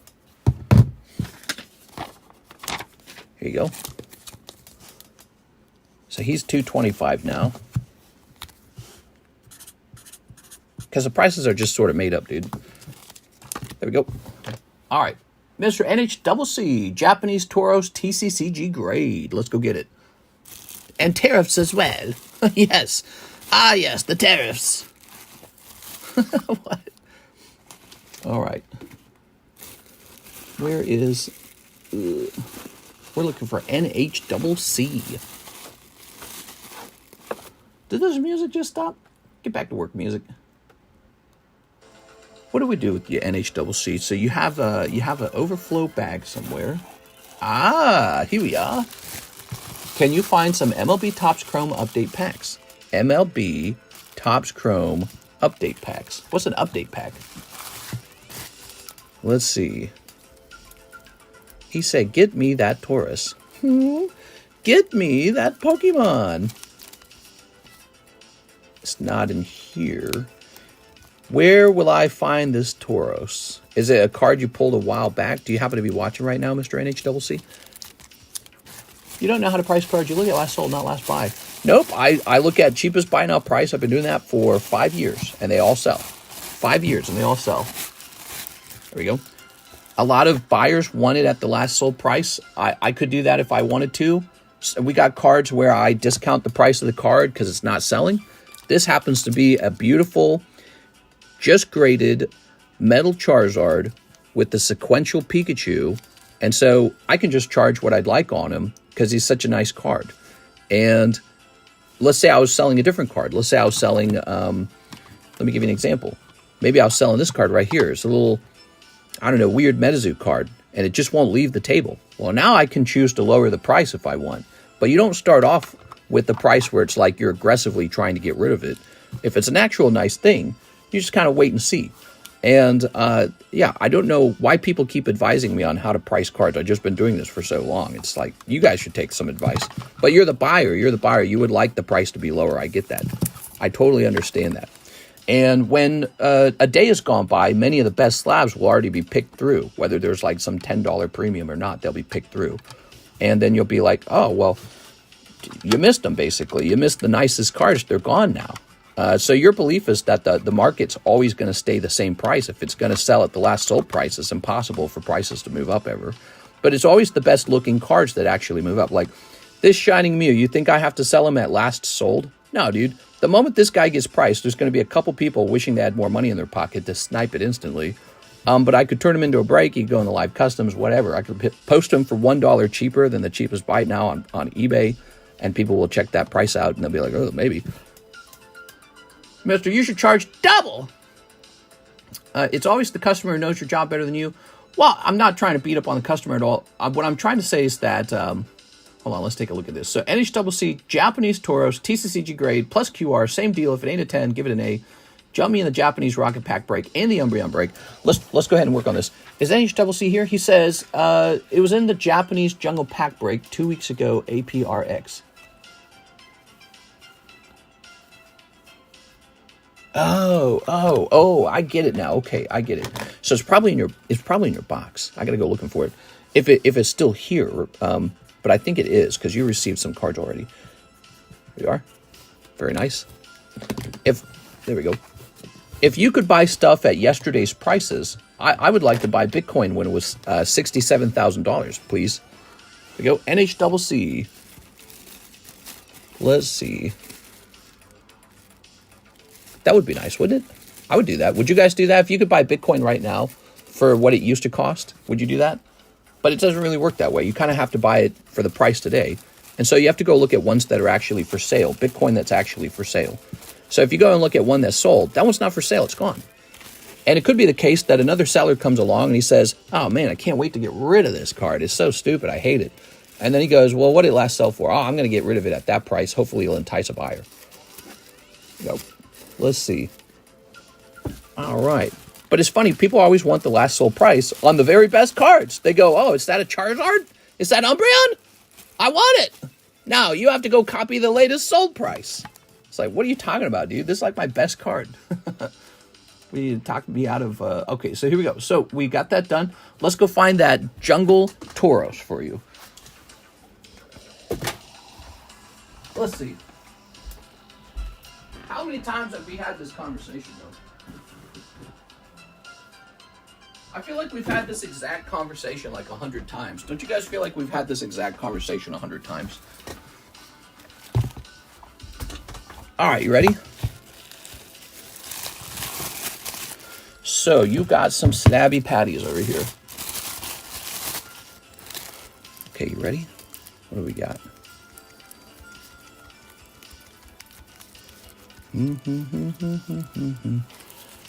Here you go. So he's 225 now. Because the prices are just sort of made up, dude. There we go. All right. Mr. NHCC, Japanese Tauros TCCG grade. Let's go get it. And tariffs as well. Yes. Ah, yes, the tariffs. What? All right. Where is... we're looking for NHCC. Did this music just stop? Get back to work, music. What do we do with your NHCC? So you have an overflow bag somewhere. Ah, here we are. Can you find some MLB Topps Chrome update packs? MLB Topps Chrome update packs. What's an update pack? Let's see. He said, "Get me that Taurus." Get me that Pokemon. It's not in here. Where will I find this Tauros? Is it a card you pulled a while back? Do you happen to be watching right now, Mr. NHCC? You don't know how to price cards. You look at last sold, not last buy. Nope. I look at cheapest buy now price. I've been doing that for 5 years, and they all sell. 5 years, and they all sell. There we go. A lot of buyers want it at the last sold price. I could do that if I wanted to. So we got cards where I discount the price of the card because it's not selling. This happens to be a beautiful... just graded metal Charizard with the sequential Pikachu. And so I can just charge what I'd like on him because he's such a nice card. And let's say I was selling a different card. Let's say I was selling, let me give you an example. Maybe I was selling this card right here. It's a little, I don't know, weird Metazoo card. And it just won't leave the table. Well, now I can choose to lower the price if I want. But you don't start off with the price where it's like you're aggressively trying to get rid of it. If it's an actual nice thing, you just kind of wait and see. And yeah, I don't know why people keep advising me on how to price cards. I've just been doing this for so long. It's like, you guys should take some advice. But you're the buyer. You're the buyer. You would like the price to be lower. I get that. I totally understand that. And when a day has gone by, many of the best slabs will already be picked through. Whether there's like some $10 premium or not, they'll be picked through. And then you'll be like, oh, well, you missed them, basically. You missed the nicest cards. They're gone now. So your belief is that the market's always going to stay the same price. If it's going to sell at the last sold price, it's impossible for prices to move up ever. But it's always the best looking cards that actually move up. Like this Shining Mew, you think I have to sell them at last sold? No, dude. The moment this guy gets priced, there's going to be a couple people wishing they had more money in their pocket to snipe it instantly. But I could turn them into a break. You could go in the live customs, whatever. I could post them for $1 cheaper than the cheapest buy now on eBay. And people will check that price out and they'll be like, oh, maybe. Mister, you should charge double. It's always the customer who knows your job better than you. Well, I'm not trying to beat up on the customer at all. What I'm trying to say is that, hold on, let's take a look at this. So NHCC, Japanese Tauros, TCCG grade, plus QR, same deal. If it ain't a 10, give it an A. Jump me in the Japanese Rocket Pack break and the Umbreon break. Let's go ahead and work on this. Is NHCC here? He says, it was in the Japanese Jungle Pack break 2 weeks ago, APRX. Oh, I get it now. Okay, I get it. So it's probably in your box. I gotta go looking for it. If it's still here, but I think it is because you received some cards already. There you are. Very nice. There we go. If you could buy stuff at yesterday's prices, I would like to buy Bitcoin when it was $67,000, please. There we go. NHCC. Let's see. That would be nice, wouldn't it? I would do that. Would you guys do that? If you could buy Bitcoin right now for what it used to cost, would you do that? But it doesn't really work that way. You kind of have to buy it for the price today. And so you have to go look at ones that are actually for sale. Bitcoin that's actually for sale. So if you go and look at one that's sold, that one's not for sale. It's gone. And it could be the case that another seller comes along and he says, oh man, I can't wait to get rid of this card. It's so stupid. I hate it. And then he goes, well, what did it last sell for? Oh, I'm going to get rid of it at that price. Hopefully it'll entice a buyer. Go. Let's see. All right. But it's funny. People always want the last sold price on the very best cards. They go, oh, is that a Charizard? Is that Umbreon? I want it. Now you have to go copy the latest sold price. It's like, what are you talking about, dude? This is like my best card. We need to talk me out of... okay, so here we go. So we got that done. Let's go find that Jungle Tauros for you. Let's see. How many times have we had this conversation, though? I feel like we've had this exact conversation like 100 times. Don't you guys feel like we've had this exact conversation 100 times? All right, you ready? So you got some snabby patties over here. Okay, you ready? What do we got?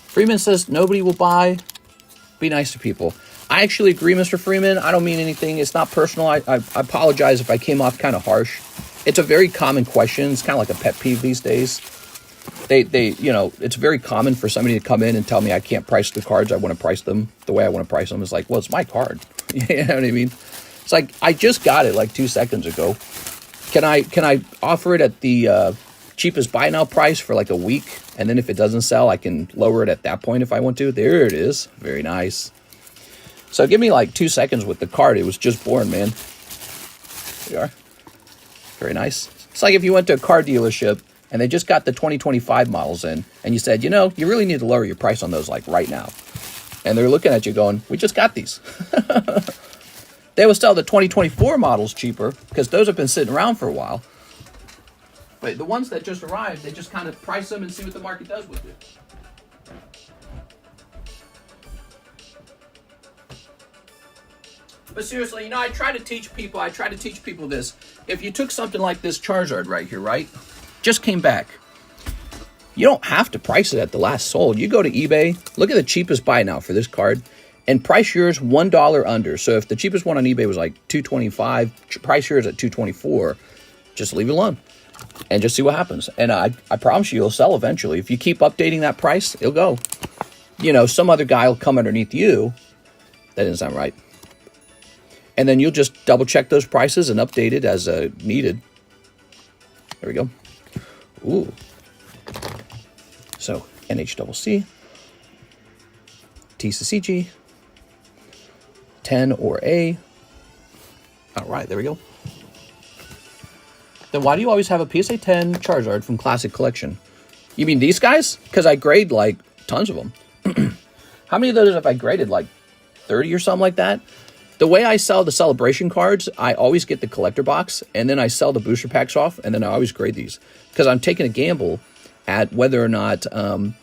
Freeman says nobody will buy. Be nice to people. I actually agree, Mr. Freeman. I don't mean anything. It's not personal. I apologize if I came off kind of harsh. It's a very common question. It's kind of like a pet peeve these days. It's very common for somebody to come in and tell me I can't price the cards. I want to price them the way I want to price them. It's like, well, it's my card. You know what I mean? It's like, I just got it like 2 seconds ago. Can I offer it at the cheapest buy now price for like a week? And then if it doesn't sell, I can lower it at that point if I want to. There it is. Very nice. So give me like 2 seconds with the card. It was just born, man. There you are. Very nice. It's like if you went to a car dealership and they just got the 2025 models in and you said, you really need to lower your price on those like right now. And they're looking at you going, we just got these. They will sell the 2024 models cheaper because those have been sitting around for a while. But the ones that just arrived, they just kind of price them and see what the market does with it. But seriously, I try to teach people this. If you took something like this Charizard right here, right? Just came back. You don't have to price it at the last sold. You go to eBay, look at the cheapest buy now for this card, and price yours $1 under. So if the cheapest one on eBay was like $225, price yours at $224, just leave it alone. And just see what happens. And I promise you, it'll sell eventually. If you keep updating that price, it'll go. Some other guy will come underneath you. That didn't sound right. And then you'll just double check those prices and update it as needed. There we go. Ooh. So, NHCC, TCCG, 10 or A. All right, there we go. Then why do you always have a PSA 10 Charizard from Classic Collection? You mean these guys? Because I grade like tons of them. How many of those have I graded? Like 30 or something like that? The way I sell the celebration cards, I always get the collector box, and then I sell the booster packs off, and then I always grade these. Because I'm taking a gamble at whether or not... I'm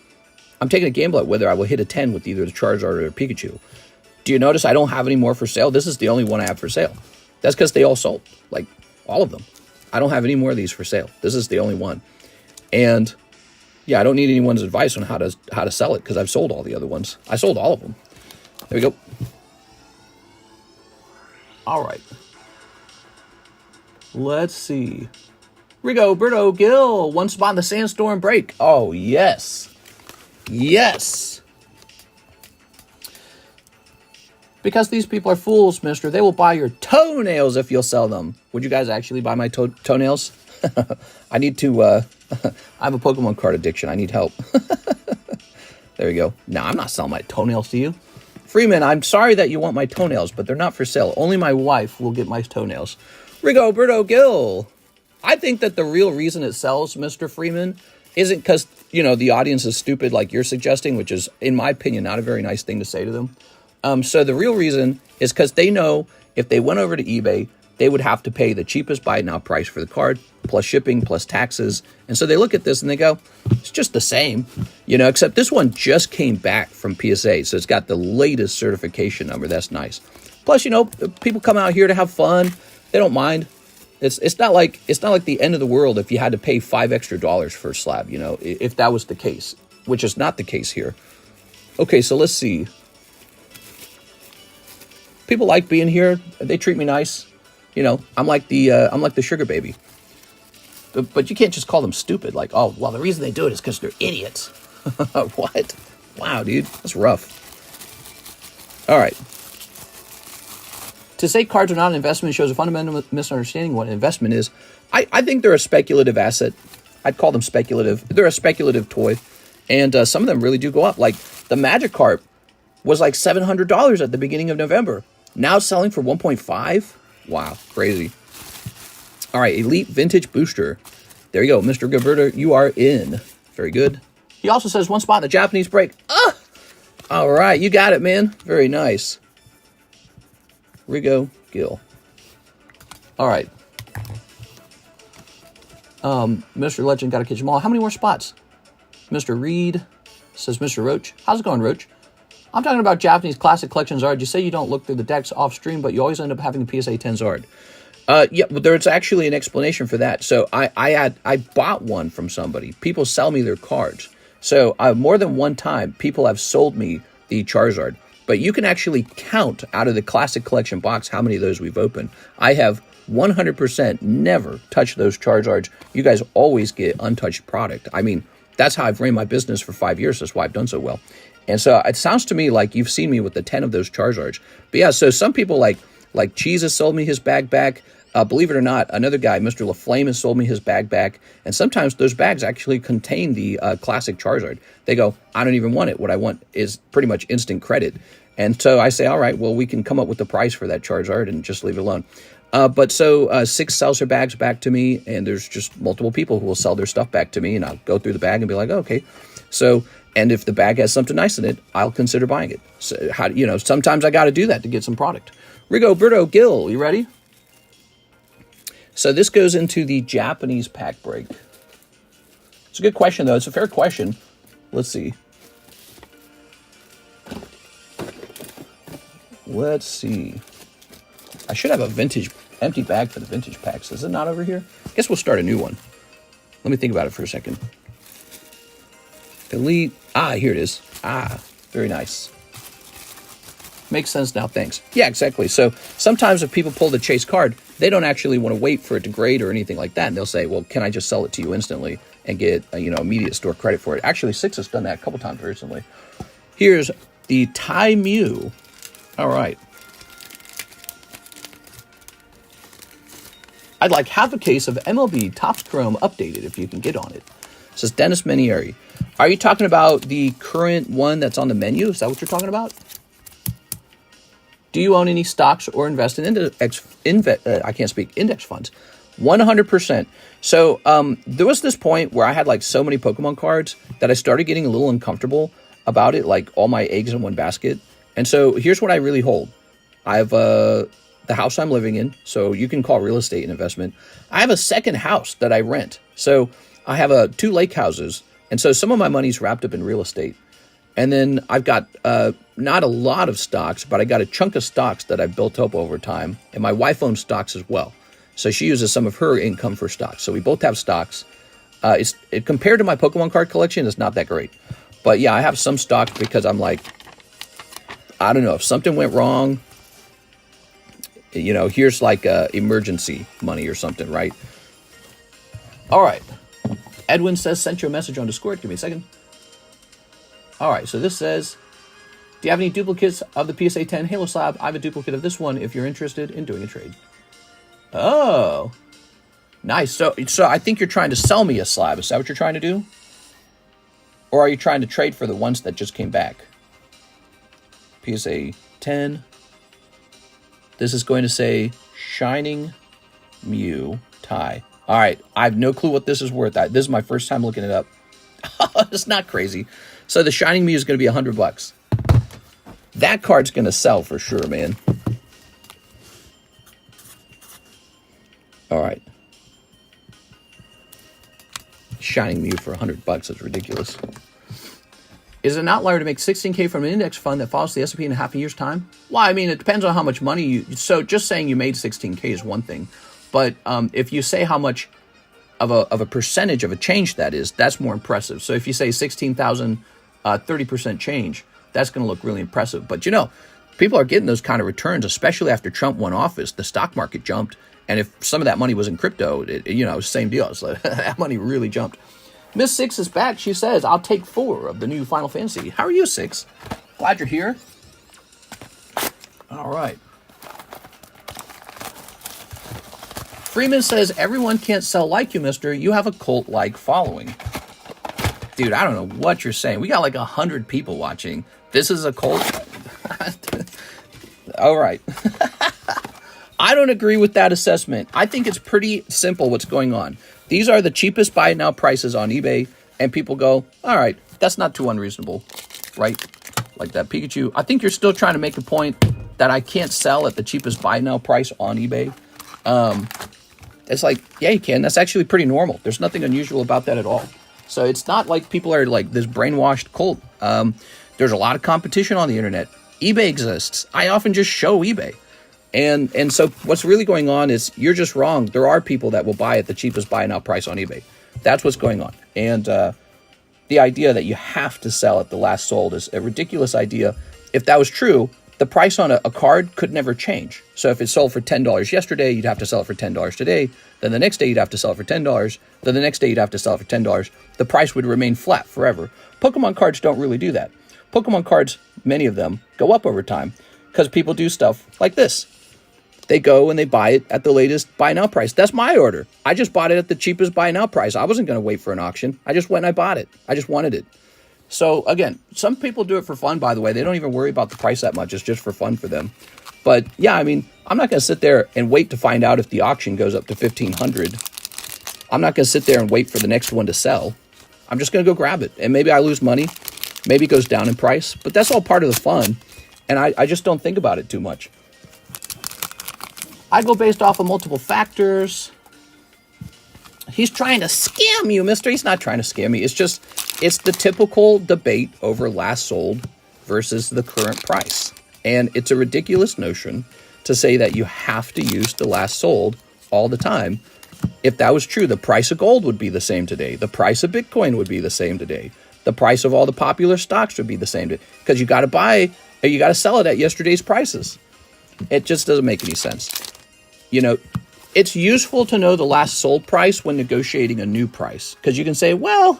taking a gamble at whether I will hit a 10 with either the Charizard or the Pikachu. Do you notice I don't have any more for sale? This is the only one I have for sale. That's because they all sold. Like, all of them. I don't have any more of these for sale. This is the only one. And, yeah, I don't need anyone's advice on how to sell it, because I've sold all the other ones. I sold all of them. There we go. All right. Let's see. Rigoberto Gil, one spot in the Sandstorm break. Oh, yes. Yes. Because these people are fools, mister. They will buy your toenails if you'll sell them. Would you guys actually buy my toenails? I need to... I have a Pokemon card addiction. I need help. There you go. No, I'm not selling my toenails to you. Freeman, I'm sorry that you want my toenails, but they're not for sale. Only my wife will get my toenails. Rigoberto Gil. I think that the real reason it sells, Mr. Freeman, isn't because, you know, the audience is stupid like you're suggesting, which is, in my opinion, not a very nice thing to say to them. So the real reason is because they know if they went over to eBay, they would have to pay the cheapest buy now price for the card, plus shipping, plus taxes. And so they look at this and they go, it's just the same, you know, except this one just came back from PSA. So it's got the latest certification number. That's nice. Plus, you know, people come out here to have fun. They don't mind. It's not like the end of the world if you had to pay $5 extra for a slab, you know, if that was the case, which is not the case here. Okay, so let's see. People like being here. They treat me nice. You know, I'm like the sugar baby. But you can't just call them stupid. Like, oh, well, the reason they do it is because they're idiots. What? Wow, dude, that's rough. All right. To say cards are not an investment shows a fundamental misunderstanding what an investment is. I think they're a speculative asset. I'd call them speculative. They're a speculative toy. And some of them really do go up. Like the Magikarp was like $700 at the beginning of November. Now it's selling for 1.5. Wow, crazy. All right, Elite Vintage Booster. There you go, Mr. Gilberto, you are in. Very good. He also says one spot in the Japanese break. Ah! All right, you got it, man. Very nice. Rigo Gil. All right. Mr. Legend got to catch them all. How many more spots? Mr. Reed says, Mr. Roach. How's it going, Roach? I'm talking about Japanese classic collection Zard. You say you don't look through the decks off stream, but you always end up having the PSA 10 Zard. Yeah, but there's actually an explanation for that. So I bought one from somebody. People sell me their cards. So more than one time, people have sold me the Charizard. But you can actually count out of the classic collection box how many of those we've opened. I have 100% never touched those Charizards. You guys always get untouched product. I mean, that's how I've ran my business for 5 years. That's why I've done so well. And so it sounds to me like you've seen me with the 10 of those Charizards. But yeah, so some people like Cheese has sold me his bag back. Believe it or not, another guy, Mr. LaFlame, has sold me his bag back. And sometimes those bags actually contain the classic Charizard. They go, I don't even want it. What I want is pretty much instant credit. And so I say, all right, well, we can come up with the price for that Charizard and just leave it alone. But so Six sells her bags back to me, and there's just multiple people who will sell their stuff back to me, and I'll go through the bag and be like, oh, okay. So, and if the bag has something nice in it, I'll consider buying it. So, sometimes I got to do that to get some product. Rigoberto Gil, you ready? So this goes into the Japanese pack break. It's a good question, though. It's a fair question. Let's see. Let's see. I should have a vintage empty bag for the vintage packs. Is it not over here? I guess we'll start a new one. Let me think about it for a second. Elite. Here it is. Very nice. Makes sense now, thanks. Yeah, exactly. So sometimes if people pull the chase card, they don't actually want to wait for it to grade or anything like that. And they'll say, well, can I just sell it to you instantly and get, immediate store credit for it? Actually, Six has done that a couple times recently. Here's the Tai Mew. All right. I'd like half a case of MLB Topps Chrome updated if you can get on it. Says Dennis Menieri. Are you talking about the current one that's on the menu? Is that what you're talking about? Do you own any stocks or invest in index funds? 100%. So there was this point where I had like so many Pokemon cards that I started getting a little uncomfortable about it, like all my eggs in one basket. And so here's what I really hold. I have the house I'm living in, so you can call real estate an investment. I have a second house that I rent. So I have 2 lake houses. And so some of my money's wrapped up in real estate. And then I've got not a lot of stocks, but I got a chunk of stocks that I've built up over time. And my wife owns stocks as well. So she uses some of her income for stocks. So we both have stocks. Compared to my Pokemon card collection, it's not that great. But yeah, I have some stocks because I'm like, I don't know, if something went wrong, here's like emergency money or something, right? All right. Edwin says, sent you a message on Discord. Give me a second. All right, so this says, do you have any duplicates of the PSA 10 Halo Slab? I have a duplicate of this one if you're interested in doing a trade. Oh, nice. So I think you're trying to sell me a slab. Is that what you're trying to do? Or are you trying to trade for the ones that just came back? PSA 10. This is going to say Shining Mew tie. All right, I have no clue what this is worth. This is my first time looking it up. It's not crazy. So the Shining Mew is going to be $100. That card's going to sell for sure, man. All right. Shining Mew for $100. That's ridiculous. Is it an outlier to make 16K from an index fund that follows the S&P in a half a year's time? Well, I mean, it depends on how much money you... So just saying you made 16K is one thing. But if you say how much of a percentage of a change that is, that's more impressive. So if you say 16,000, 30% change, that's going to look really impressive. But, you know, people are getting those kind of returns, especially after Trump won office. The stock market jumped. And if some of that money was in crypto, you know, same deal. It's like, that money really jumped. Miss Six is back. She says, I'll take 4 of the new Final Fantasy. How are you, Six? Glad you're here. All right. Freeman says, everyone can't sell like you, mister. You have a cult-like following. Dude, I don't know what you're saying. We got like 100 people watching. This is a cult? All right. I don't agree with that assessment. I think it's pretty simple what's going on. These are the cheapest buy now prices on eBay, and people go, all right, that's not too unreasonable, right? Like that Pikachu. I think you're still trying to make a point that I can't sell at the cheapest buy now price on eBay. It's like, yeah, you can. That's actually pretty normal. There's nothing unusual about that at all. So it's not like people are like this brainwashed cult. There's a lot of competition on the internet. eBay exists. I often just show eBay. And so what's really going on is you're just wrong. There are people that will buy at the cheapest buy now price on eBay. That's what's going on. And the idea that you have to sell at the last sold is a ridiculous idea. If that was true, the price on a card could never change. So if it sold for $10 yesterday, you'd have to sell it for $10 today. Then the next day you'd have to sell it for $10. Then the next day you'd have to sell it for $10. The price would remain flat forever. Pokemon cards don't really do that. Pokemon cards, many of them, go up over time because people do stuff like this. They go and they buy it at the latest buy now price. That's my order. I just bought it at the cheapest buy now price. I wasn't going to wait for an auction. I just went and I bought it. I just wanted it. So again, some people do it for fun, by the way. They don't even worry about the price that much. It's just for fun for them. But yeah, I mean, I'm not going to sit there and wait to find out if the auction goes up to 1,500. I'm not going to sit there and wait for the next one to sell. I'm just going to go grab it. And maybe I lose money. Maybe it goes down in price. But that's all part of the fun. And I just don't think about it too much. I go based off of multiple factors. He's trying to scam you, mister. He's not trying to scam me. It's just, it's the typical debate over last sold versus the current price. And it's a ridiculous notion to say that you have to use the last sold all the time. If that was true, the price of gold would be the same today. The price of Bitcoin would be the same today. The price of all the popular stocks would be the same today. Because you got to buy, or you got to sell it at yesterday's prices. It just doesn't make any sense. You know, it's useful to know the last sold price when negotiating a new price. Because you can say, well,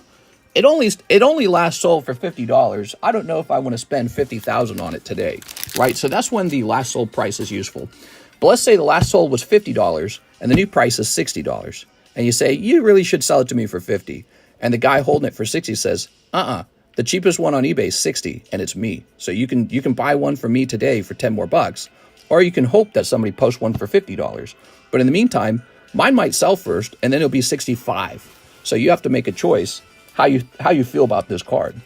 it only last sold for $50. I don't know if I want to spend $50,000 on it today, right? So that's when the last sold price is useful. But let's say the last sold was $50 and the new price is $60. And you say, you really should sell it to me for $50. And the guy holding it for $60 says, the cheapest one on eBay is $60 and it's me. So you can buy one from me today for 10 more bucks. Or you can hope that somebody posts one for $50. But in the meantime, mine might sell first, and then it'll be $65. So you have to make a choice how you feel about this card.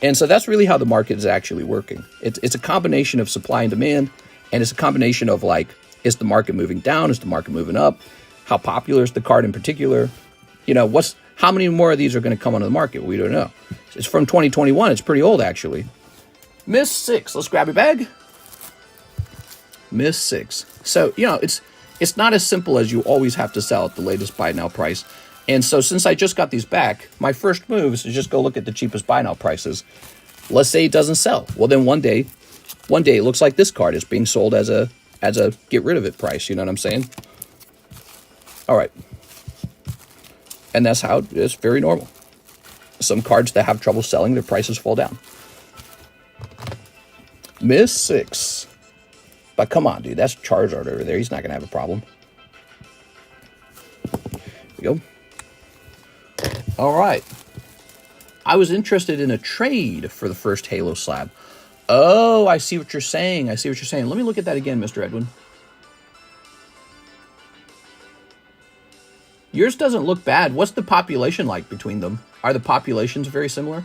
And so that's really how the market is actually working. It's a combination of supply and demand, and it's a combination of like, is the market moving down? Is the market moving up? How popular is the card in particular? You know, how many more of these are going to come onto the market? We don't know. It's from 2021. It's pretty old, actually. Miss 6. Let's grab your bag. Miss 6. So, you know, it's not as simple as you always have to sell at the latest buy now price. And so since I just got these back, my first move is to just go look at the cheapest buy now prices. Let's say it doesn't sell. Well, then one day it looks like this card is being sold as a get rid of it price. You know what I'm saying? All right. And that's how it's very normal. Some cards that have trouble selling, their prices fall down. Miss 6. But come on, dude. That's Charizard over there. He's not going to have a problem. Here we go. All right. I was interested in a trade for the first Halo slab. Oh, I see what you're saying. I see what you're saying. Let me look at that again, Mr. Edwin. Yours doesn't look bad. What's the population like between them? Are the populations very similar?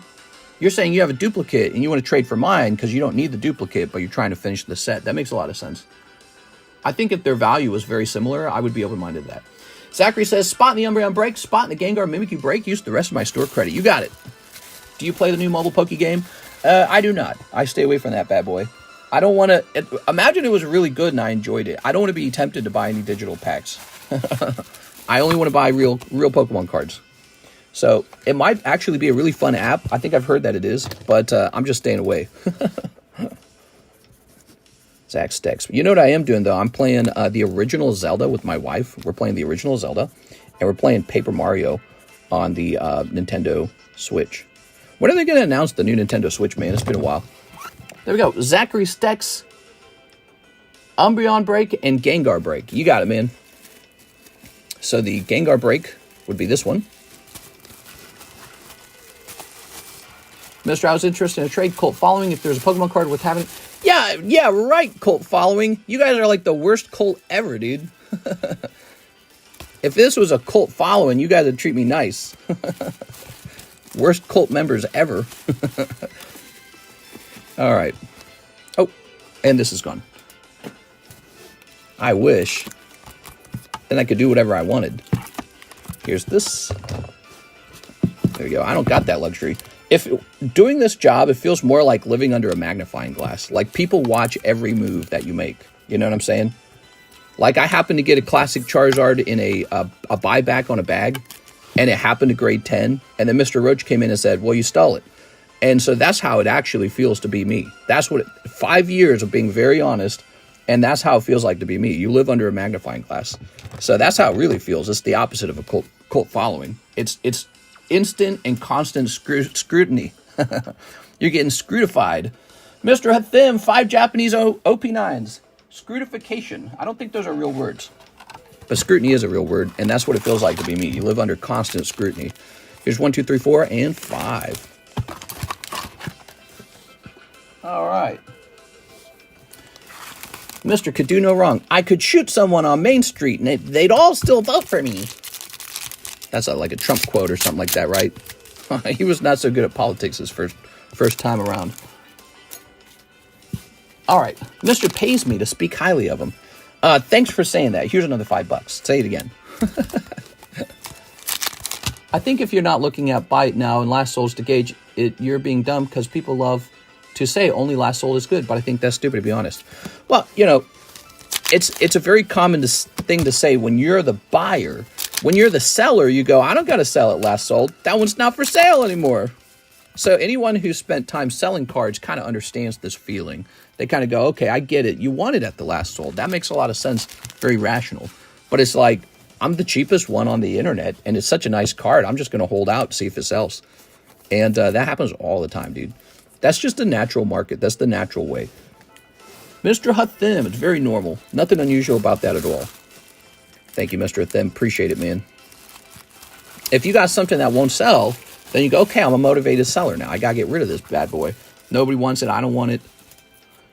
You're saying you have a duplicate and you want to trade for mine because you don't need the duplicate, but you're trying to finish the set. That makes a lot of sense. I think if their value was very similar, I would be open-minded to that. Zachary says, spot in the Umbreon break, spot in the Gengar Mimikyu break, use the rest of my store credit. You got it. Do you play the new mobile Poke game? I do not. I stay away from that bad boy. I don't want to... Imagine it was really good and I enjoyed it. I don't want to be tempted to buy any digital packs. I only want to buy real Pokemon cards. So it might actually be a really fun app. I think I've heard that it is, but I'm just staying away. Zach Stex. You know what I am doing, though? I'm playing the original Zelda with my wife. We're playing the original Zelda, and we're playing Paper Mario on the Nintendo Switch. When are they going to announce the new Nintendo Switch, man? It's been a while. There we go. Zachary Stex, Umbreon break, and Gengar break. You got it, man. So the Gengar break would be this one. Mr. I was interested in a trade, cult following, if there's a Pokemon card worth having. Yeah, right, cult following. You guys are like the worst cult ever, dude. If this was a cult following, you guys would treat me nice. Worst cult members ever. All right. Oh, and this is gone. I wish. Then I could do whatever I wanted. Here's this. There we go. I don't got that luxury. If doing this job, it feels more like living under a magnifying glass. Like people watch every move that you make. You know what I'm saying? Like I happened to get a classic Charizard in a buyback on a bag, and it happened to grade 10. And then Mr. Roach came in and said, well, you stole it. And so that's how it actually feels to be me. That's what 5 years of being very honest. And that's how it feels like to be me. You live under a magnifying glass. So that's how it really feels. It's the opposite of a cult following. It's instant and constant scrutiny. You're getting scrutified. Mr. Hathim, 5 Japanese OP9s. Scrutification. I don't think those are real words. But scrutiny is a real word, and that's what it feels like to be me. You live under constant scrutiny. Here's 1, 2, 3, 4, and 5. All right. Mr. could do no wrong. I could shoot someone on Main Street, and they'd all still vote for me. That's like a Trump quote or something like that, right? He was not so good at politics his first time around. All right. Mr. pays me to speak highly of him. Thanks for saying that. Here's another $5. Say it again. I think if you're not looking at Buy It Now and Last Souls to gauge it, you're being dumb because people love to say only Last Soul is good, but I think that's stupid, to be honest. Well, you know, it's a very common thing to say when you're the buyer. When you're the seller, you go, I don't got to sell it Last Sold. That one's not for sale anymore. So anyone who spent time selling cards kind of understands this feeling. They kind of go, okay, I get it. You want it at the Last Sold. That makes a lot of sense. Very rational. But it's like, I'm the cheapest one on the internet, and it's such a nice card. I'm just going to hold out, see if it sells. And that happens all the time, dude. That's just the natural market. That's the natural way. Mr. Hathim, it's very normal. Nothing unusual about that at all. Thank you, Mr. Hathim. Appreciate it, man. If you got something that won't sell, then you go, okay, I'm a motivated seller now. I got to get rid of this bad boy. Nobody wants it. I don't want it.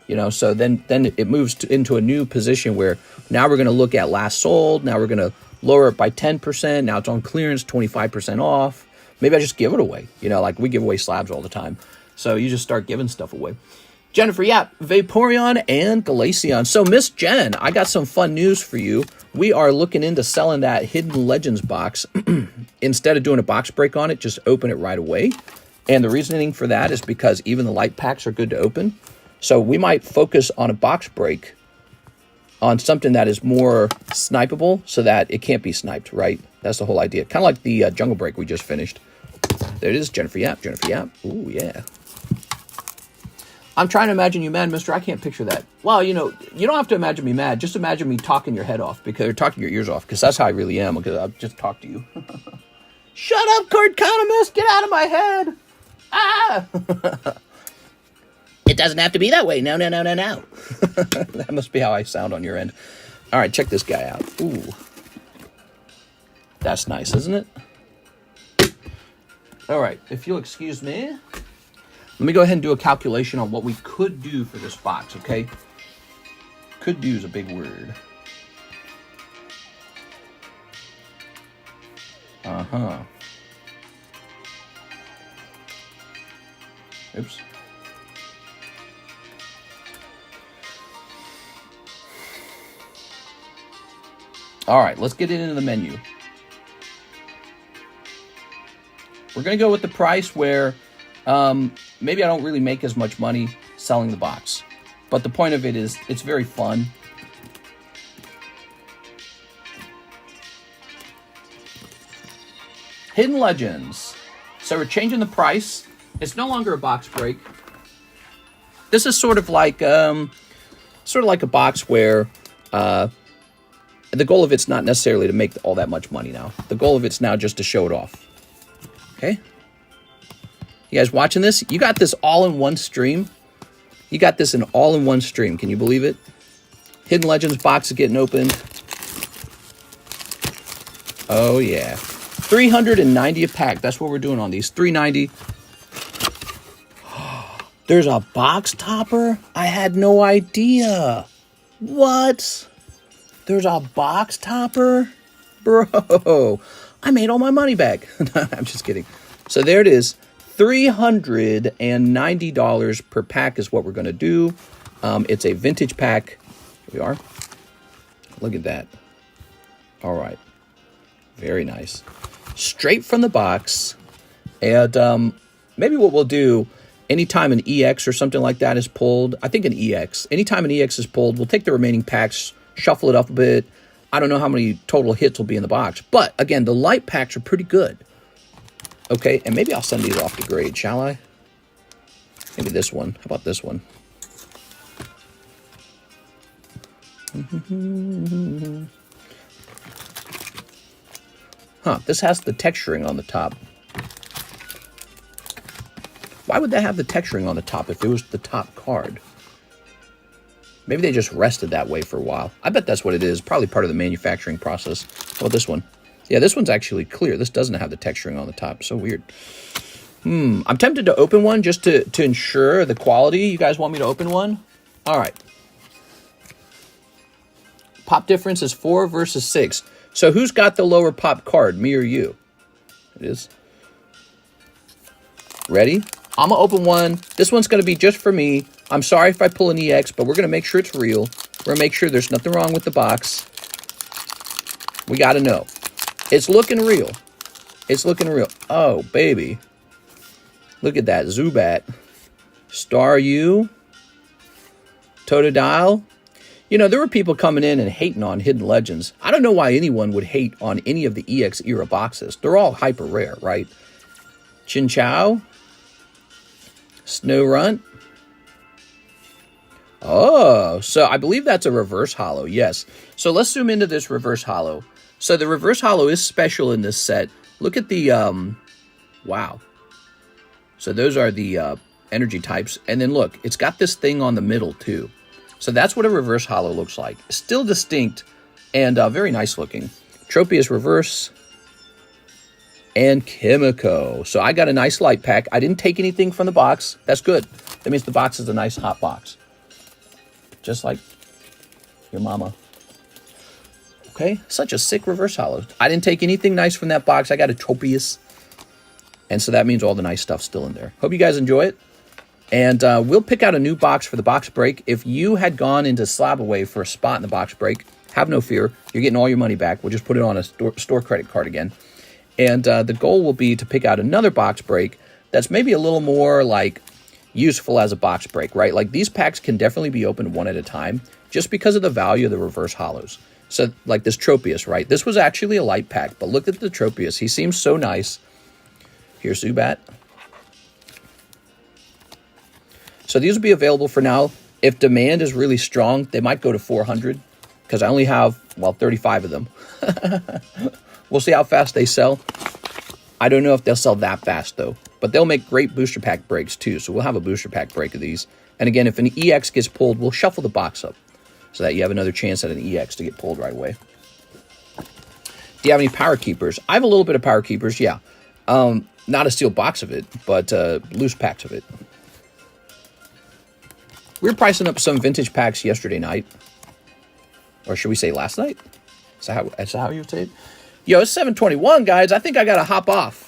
You know, so then it moves into a new position where now we're going to look at Last Sold. Now we're going to lower it by 10%. Now it's on clearance, 25% off. Maybe I just give it away. You know, like we give away slabs all the time. So you just start giving stuff away. Jennifer Yap, Vaporeon, and Glaceon. So, Miss Jen, I got some fun news for you. We are looking into selling that Hidden Legends box. Instead of doing a box break on it, just open it right away. And the reasoning for that is because even the light packs are good to open. So we might focus on a box break on something that is more snipeable so that it can't be sniped, right? That's the whole idea. Kind of like the Jungle Break we just finished. There it is, Jennifer Yap, Jennifer Yap. Ooh, yeah. I'm trying to imagine you mad, mister. I can't picture that. Well, you know, you don't have to imagine me mad. Just imagine me talking your head off, or talking your ears off, because that's how I really am, because I'll just talk to you. Shut up, Cardconomist! Get out of my head! Ah! It doesn't have to be that way. No. That must be how I sound on your end. All right, check this guy out. Ooh. That's nice, isn't it? All right, if you'll excuse me, let me go ahead and do a calculation on what we could do for this box, okay? Could do is a big word. Oops. All right, let's get it into the menu. We're going to go with the price where maybe I don't really make as much money selling the box. But the point of it is it's very fun. Hidden Legends. So we're changing the price. It's no longer a box break. This is sort of like a box where the goal of it's not necessarily to make all that much money now. The goal of it's now just to show it off. Okay? You guys watching this? You got this all in one stream. You got this in all in one stream. Can you believe it? Hidden Legends box is getting opened. Oh, yeah. 390 a pack. That's what we're doing on these. 390. There's a box topper? I had no idea. What? There's a box topper? Bro, I made all my money back. I'm just kidding. So there it is. $390 per pack is what we're going to do. It's a vintage pack. Here we are. Look at that. All right. Very nice. Straight from the box. And maybe what we'll do, anytime an EX or something like that is pulled, I think an EX, anytime an EX is pulled, we'll take the remaining packs, shuffle it up a bit. I don't know how many total hits will be in the box. But, again, the light packs are pretty good. Okay, and maybe I'll send these off to grade, shall I? Maybe this one. How about this one? Huh, this has the texturing on the top. Why would that have the texturing on the top if it was the top card? Maybe they just rested that way for a while. I bet that's what it is. Probably part of the manufacturing process. How about this one? Yeah, this one's actually clear. This doesn't have the texturing on the top. So weird. I'm tempted to open one just to ensure the quality. You guys want me to open one? All right. Pop difference is 4 versus 6. So who's got the lower pop card, me or you? It is. Ready? I'm going to open one. This one's going to be just for me. I'm sorry if I pull an EX, but we're going to make sure it's real. We're going to make sure there's nothing wrong with the box. We got to know. It's looking real. It's looking real. Oh, baby. Look at that. Zubat. Staryu. Totodile. You know, there were people coming in and hating on Hidden Legends. I don't know why anyone would hate on any of the EX era boxes. They're all hyper rare, right? Chinchou. Snorunt. Oh, so I believe that's a reverse holo. Yes. So let's zoom into this reverse holo. So the reverse holo is special in this set. Look at the, wow. So those are the energy types. And then look, it's got this thing on the middle too. So that's what a reverse holo looks like. Still distinct and very nice looking. Tropius reverse and Kimiko. So I got a nice light pack. I didn't take anything from the box. That's good. That means the box is a nice hot box. Just like your mama. Okay, such a sick reverse holo. I didn't take anything nice from that box. I got a Tropius. And so that means all the nice stuff's still in there. Hope you guys enjoy it. And we'll pick out a new box for the box break. If you had gone into Slab Away for a spot in the box break, have no fear. You're getting all your money back. We'll just put it on a store credit card again. And the goal will be to pick out another box break that's maybe a little more like useful as a box break, right? Like these packs can definitely be opened one at a time just because of the value of the reverse holos. So like this Tropius, right? This was actually a light pack, but look at the Tropius. He seems so nice. Here's Zubat. So these will be available for now. If demand is really strong, they might go to 400 because I only have, well, 35 of them. We'll see how fast they sell. I don't know if they'll sell that fast, though. But they'll make great booster pack breaks, too. So we'll have a booster pack break of these. And again, if an EX gets pulled, we'll shuffle the box up so that you have another chance at an EX to get pulled right away. Do you have any Power Keepers? I have a little bit of Power Keepers, yeah. Not a sealed box of it, but loose packs of it. We were pricing up some vintage packs yesterday night. Or should we say last night? Is that how you would say it? Yo, it's 7:21, guys. I think I got to hop off.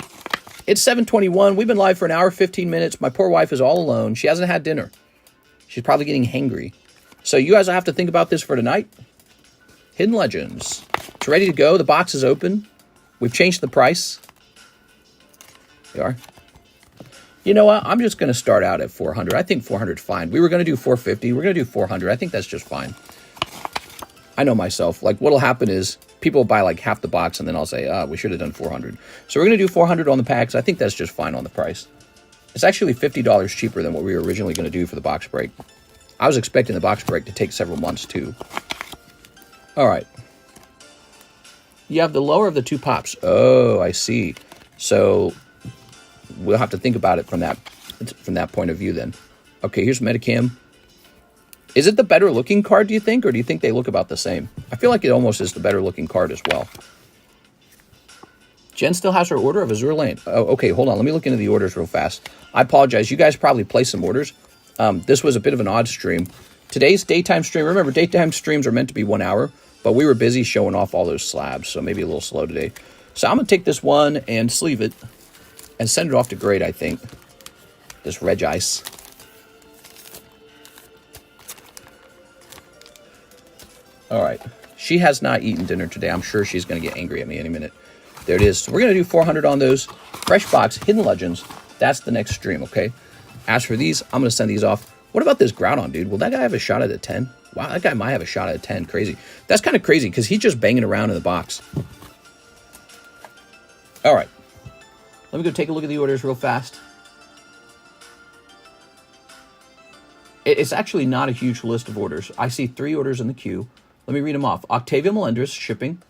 It's 7:21. We've been live for an hour, 15 minutes. My poor wife is all alone. She hasn't had dinner. She's probably getting hangry. So you guys will have to think about this for tonight. Hidden Legends. It's ready to go. The box is open. We've changed the price. We are. You know what? I'm just going to start out at 400. I think 400 is fine. We were going to do 450. We're going to do 400. I think that's just fine. I know myself. Like, what'll happen is people will buy like half the box, and then I'll say, we should have done 400. So we're going to do 400 on the packs. I think that's just fine on the price. It's actually $50 cheaper than what we were originally going to do for the box break. I was expecting the box break to take several months, too. All right. You have the lower of the two pops. Oh, I see. So we'll have to think about it from that point of view then. Okay, here's Metacam. Is it the better looking card, do you think? Or do you think they look about the same? I feel like it almost is the better looking card as well. Jen still has her order of Azure Lane. Oh, okay, hold on. Let me look into the orders real fast. I apologize. You guys probably placed some orders. This was a bit of an odd stream. Today's daytime stream, remember, daytime streams are meant to be 1 hour, but we were busy showing off all those slabs, so maybe a little slow today. So I'm going to take this one and sleeve it and send it off to grade, I think. This Reg Ice. All right. She has not eaten dinner today. I'm sure she's going to get angry at me any minute. There it is. So we're going to do 400 on those. Fresh box, Hidden Legends. That's the next stream, okay? As for these, I'm going to send these off. What about this Groudon, dude? Will that guy have a shot at a 10? Wow, that guy might have a shot at a 10. Crazy. That's kind of crazy because he's just banging around in the box. All right. Let me go take a look at the orders real fast. It's actually not a huge list of orders. I see 3 orders in the queue. Let me read them off. Octavia Melendres, shipping.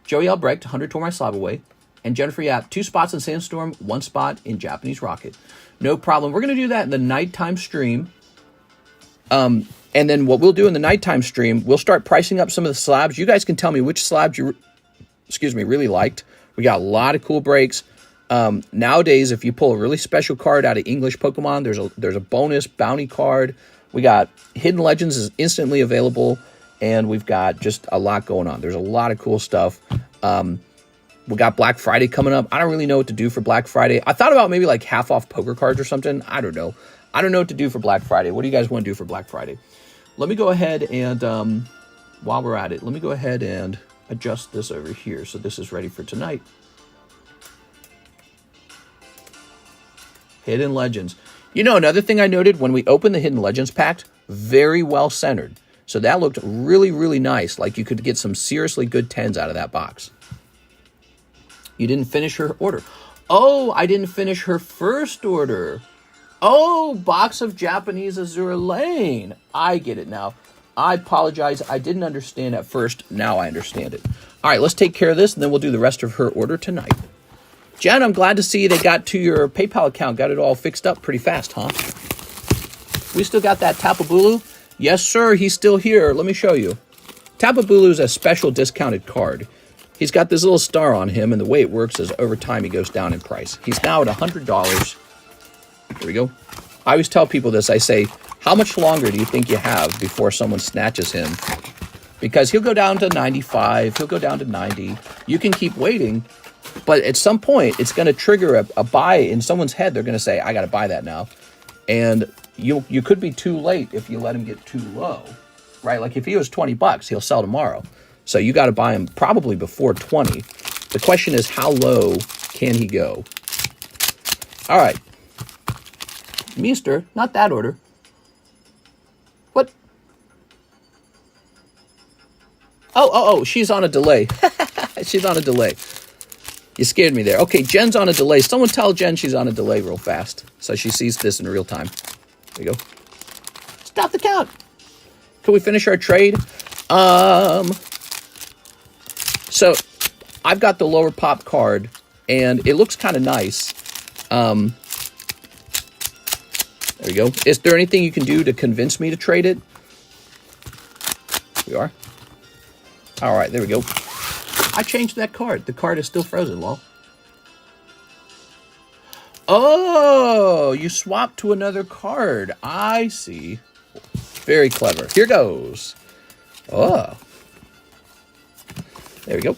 Joey Albrecht, 100 tore my slab away. And Jennifer Yap, 2 spots in Sandstorm, 1 spot in Japanese Rocket. No problem. We're going to do that in the nighttime stream. And then what we'll do in the nighttime stream, we'll start pricing up some of the slabs. You guys can tell me which slabs you, really liked. We got a lot of cool breaks. Nowadays, if you pull a really special card out of English Pokemon, there's a bonus bounty card. We got Hidden Legends is instantly available. And we've got just a lot going on. There's a lot of cool stuff. We got Black Friday coming up. I don't really know what to do for Black Friday. I thought about maybe like half off poker cards or something. I don't know. I don't know what to do for Black Friday. What do you guys want to do for Black Friday? Let me go ahead and, while we're at it, let me go ahead and adjust this over here. So this is ready for tonight. Hidden Legends. You know, another thing I noted when we opened the Hidden Legends pack, very well centered. So that looked really, really nice. Like you could get some seriously good 10s out of that box. You didn't finish her order. Oh, I didn't finish her first order. Oh, box of Japanese Azure Lane. I get it now. I apologize. I didn't understand at first. Now I understand it. All right, let's take care of this, and then we'll do the rest of her order tonight. Jen, I'm glad to see they got to your PayPal account. Got it all fixed up pretty fast, huh? We still got that Tapu Bulu? Yes, sir, he's still here. Let me show you. Tapu Bulu is a special discounted card. He's got this little star on him, and the way it works is over time he goes down in price. He's now at $100. Here we go. I always tell people this. I say, how much longer do you think you have before someone snatches him? Because he'll go down to 95. He'll go down to 90. You can keep waiting, but at some point, it's going to trigger a buy in someone's head. They're going to say, I got to buy that now. And you could be too late if you let him get too low, right? Like if he was $20, he'll sell tomorrow. So you got to buy him probably before 20. The question is, how low can he go? All right. Meester, not that order. What? Oh, she's on a delay. She's on a delay. You scared me there. Okay, Jen's on a delay. Someone tell Jen she's on a delay real fast so she sees this in real time. There you go. Stop the count. Can we finish our trade? So I've got the lower pop card, and it looks kind of nice. There we go. Is there anything you can do to convince me to trade it? We are. All right, there we go. I changed that card. The card is still frozen, lol. Oh, you swap to another card. I see. Very clever. Here goes. Oh. There we go.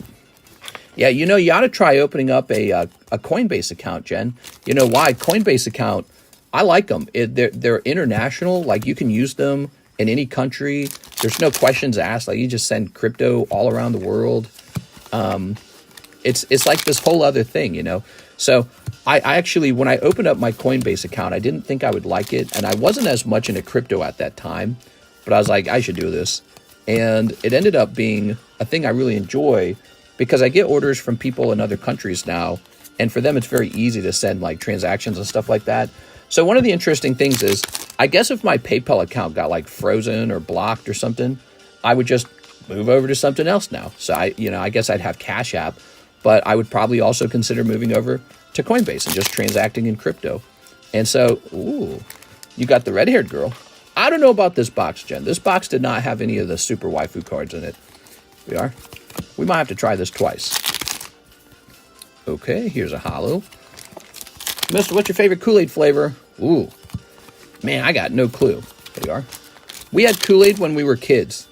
Yeah, you know, you ought to try opening up a Coinbase account, Jen. You know why? Coinbase account, I like them. They're international. Like, you can use them in any country. There's no questions asked. Like, you just send crypto all around the world. It's like this whole other thing, you know. So I actually, when I opened up my Coinbase account, I didn't think I would like it. And I wasn't as much into crypto at that time. But I was like, I should do this. And it ended up being a thing I really enjoy, because I get orders from people in other countries now, and for them it's very easy to send like transactions and stuff like that. So one of the interesting things is, I guess if my PayPal account got like frozen or blocked or something, I would just move over to something else now. So I guess I'd have Cash App, but I would probably also consider moving over to Coinbase and just transacting in crypto. And so, ooh, you got the red-haired girl. I don't know about this box, Jen. This box did not have any of the super waifu cards in it. We might have to try this twice. Okay, here's a holo. Mister, what's your favorite Kool-Aid flavor? Ooh, man, I got no clue. There you are. We had Kool-Aid when we were kids,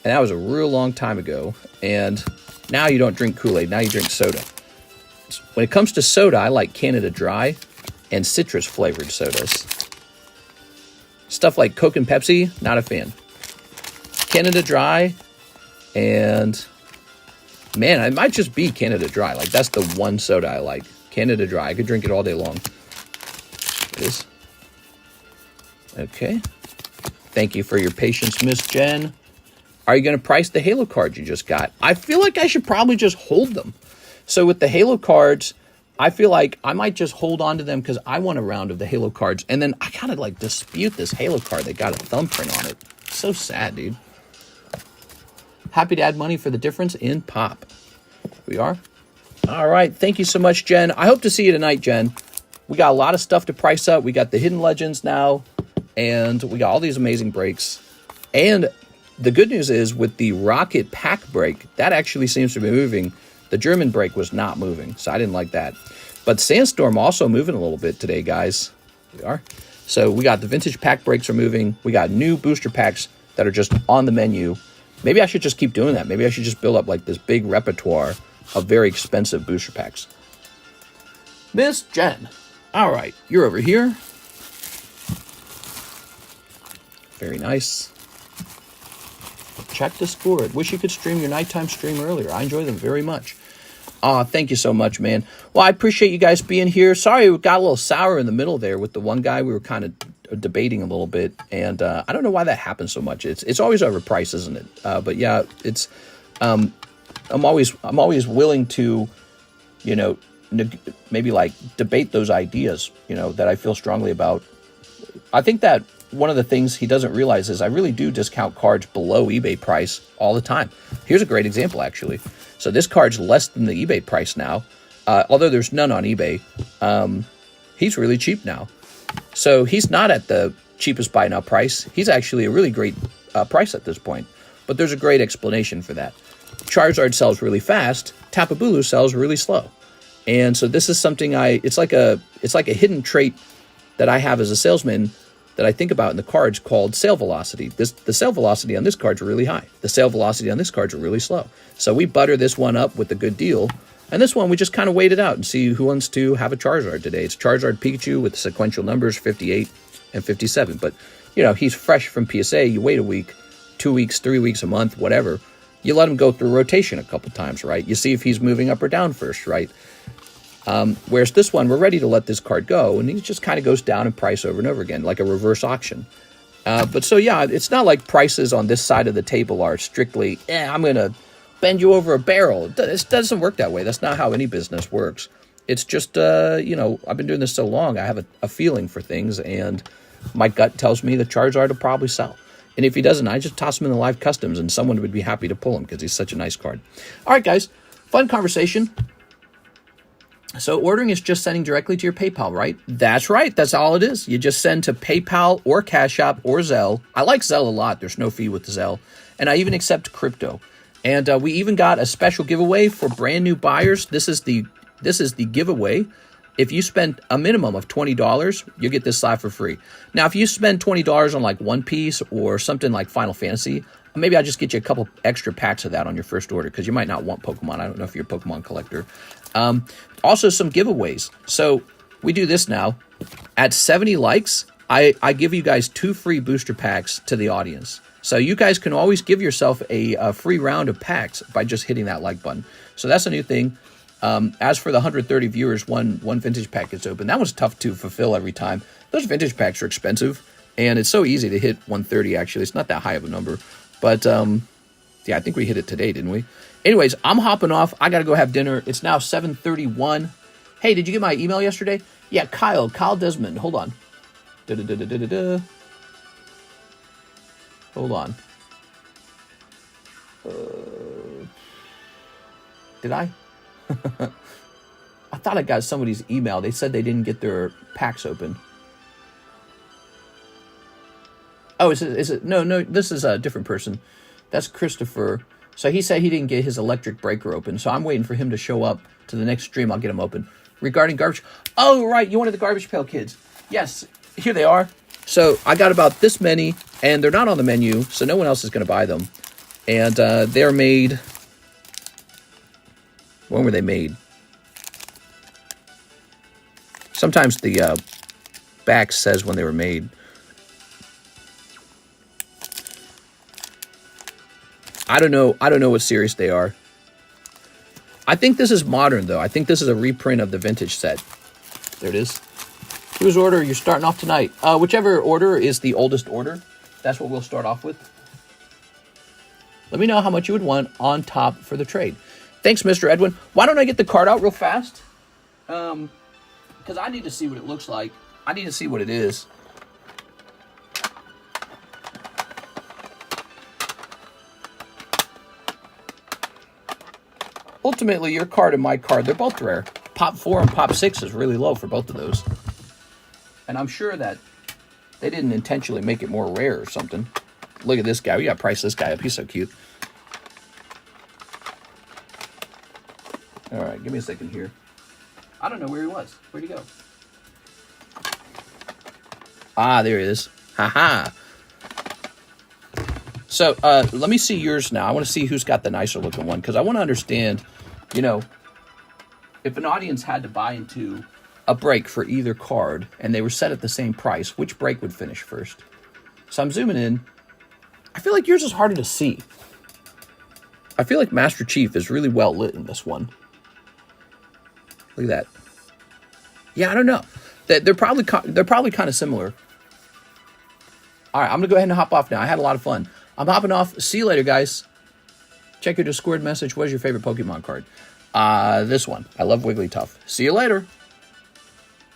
and that was a real long time ago. And now you don't drink Kool-Aid, now you drink soda. When it comes to soda, I like Canada Dry and citrus flavored sodas. Stuff like Coke and Pepsi, not a fan. Canada Dry, and man, it might just be Canada Dry. Like, that's the one soda I like. Canada Dry. I could drink it all day long. It is. Okay. Thank you for your patience, Miss Jen. Are you going to price the Halo cards you just got? I feel like I should probably just hold them. So with the Halo cards, I feel like I might just hold on to them because I want a round of the Halo cards. And then I kind of like dispute this Halo card that got a thumbprint on it. So sad, dude. Happy to add money for the difference in pop. We are. All right. Thank you so much, Jen. I hope to see you tonight, Jen. We got a lot of stuff to price up. We got the Hidden Legends now, and we got all these amazing breaks. And the good news is, with the Rocket Pack break, that actually seems to be moving. The German break was not moving, so I didn't like that. But Sandstorm also moving a little bit today, guys. We are. So we got the Vintage Pack breaks are moving. We got new booster packs that are just on the menu. Maybe I should just keep doing that. Maybe I should just build up like this big repertoire of very expensive booster packs. Miss Jen. All right, you're over here. Very nice. Check this board. Wish you could stream your nighttime stream earlier. I enjoy them very much. Thank you so much, man. Well, I appreciate you guys being here. Sorry, we got a little sour in the middle there with the one guy. We were kind of debating a little bit, and I don't know why that happens so much. It's always over price, isn't it? But yeah, it's I'm always willing to, you know, maybe like debate those ideas, you know, that I feel strongly about. I think that one of the things he doesn't realize is I really do discount cards below eBay price all the time. Here's a great example, actually. So this card's less than the eBay price now, although there's none on eBay. He's really cheap now. So he's not at the cheapest buy now price. He's actually a really great price at this point. But there's a great explanation for that. Charizard sells really fast. Tapu Bulu sells really slow. And so this is something it's like a hidden trait that I have as a salesman that I think about in the cards called sale velocity. The sale velocity on this card's really high. The sale velocity on this card's really slow. So we butter this one up with a good deal. And this one, we just kind of wait it out and see who wants to have a Charizard today. It's Charizard Pikachu with sequential numbers 58 and 57. But, you know, he's fresh from PSA. You wait a week, 2 weeks, 3 weeks, a month, whatever. You let him go through rotation a couple times, right? You see if he's moving up or down first, right? Whereas this one, we're ready to let this card go, and he just kind of goes down in price over and over again, like a reverse auction. But so, yeah, it's not like prices on this side of the table are strictly, I'm going to bend you over a barrel. It doesn't work that way. That's not how any business works. It's just, you know, I've been doing this so long, I have a feeling for things, and my gut tells me the Charizard will probably sell. And if he doesn't, I just toss him in the live customs, and someone would be happy to pull him because he's such a nice card. All right, guys, fun conversation. So ordering is just sending directly to your PayPal, right? That's right. That's all it is. You just send to PayPal or Cash App or ZELLE. I like ZELLE a lot. There's no fee with ZELLE. And I even accept crypto. And we even got a special giveaway for brand new buyers. This is the giveaway if you spend a minimum of $20, you get this slab for free. Now, if you spend $20 on like One Piece or something like Final Fantasy, maybe I'll just get you a couple extra packs of that on your first order because you might not want Pokemon. I don't know if you're a Pokemon collector. Also, some giveaways. So we do this now. At 70 likes, I give you guys 2 free booster packs to the audience. So you guys can always give yourself a free round of packs by just hitting that like button. So that's a new thing. As for the 130 viewers, one vintage pack gets open. That one's tough to fulfill every time. Those vintage packs are expensive, and it's so easy to hit 130, actually. It's not that high of a number. But, yeah, I think we hit it today, didn't we? Anyways, I'm hopping off. I got to go have dinner. It's now 7:31. Hey, did you get my email yesterday? Yeah, Kyle Desmond. Hold on. Hold on. Did I? I thought I got somebody's email. They said they didn't get their packs open. Oh, is it? No, this is a different person. That's Christopher. So he said he didn't get his electric breaker open. So I'm waiting for him to show up to the next stream. I'll get him open. Regarding garbage. Oh, right. You wanted the Garbage Pail Kids. Yes, here they are. So I got about this many, and they're not on the menu, so no one else is going to buy them. And they're made... When were they made? Sometimes the back says when they were made. I don't know what series they are. I think this is modern, though. I think this is a reprint of the vintage set. There it is. Whose order you're starting off tonight? Whichever order is the oldest order. That's what we'll start off with. Let me know how much you would want on top for the trade. Thanks, Mr. Edwin. Why don't I get the card out real fast? Because I need to see what it looks like. I need to see what it is. Ultimately, your card and my card, they're both rare. Pop 4 and Pop 6 is really low for both of those. And I'm sure that they didn't intentionally make it more rare or something. Look at this guy. We got to price this guy up. He's so cute. All right, give me a second here. I don't know where he was. Where'd he go? Ah, there he is. Ha-ha. So, let me see yours now. I want to see who's got the nicer looking one, because I want to understand, you know, if an audience had to buy into a break for either card, and they were set at the same price, which break would finish first? So I'm zooming in. I feel like yours is harder to see. I feel like Master Chief is really well lit in this one. Look at that. Yeah, I don't know. They're probably kind of similar. All right, I'm gonna go ahead and hop off now. I had a lot of fun. I'm hopping off. See you later, guys. Check your Discord message. What is your favorite Pokemon card? This one. I love Wigglytuff. See you later.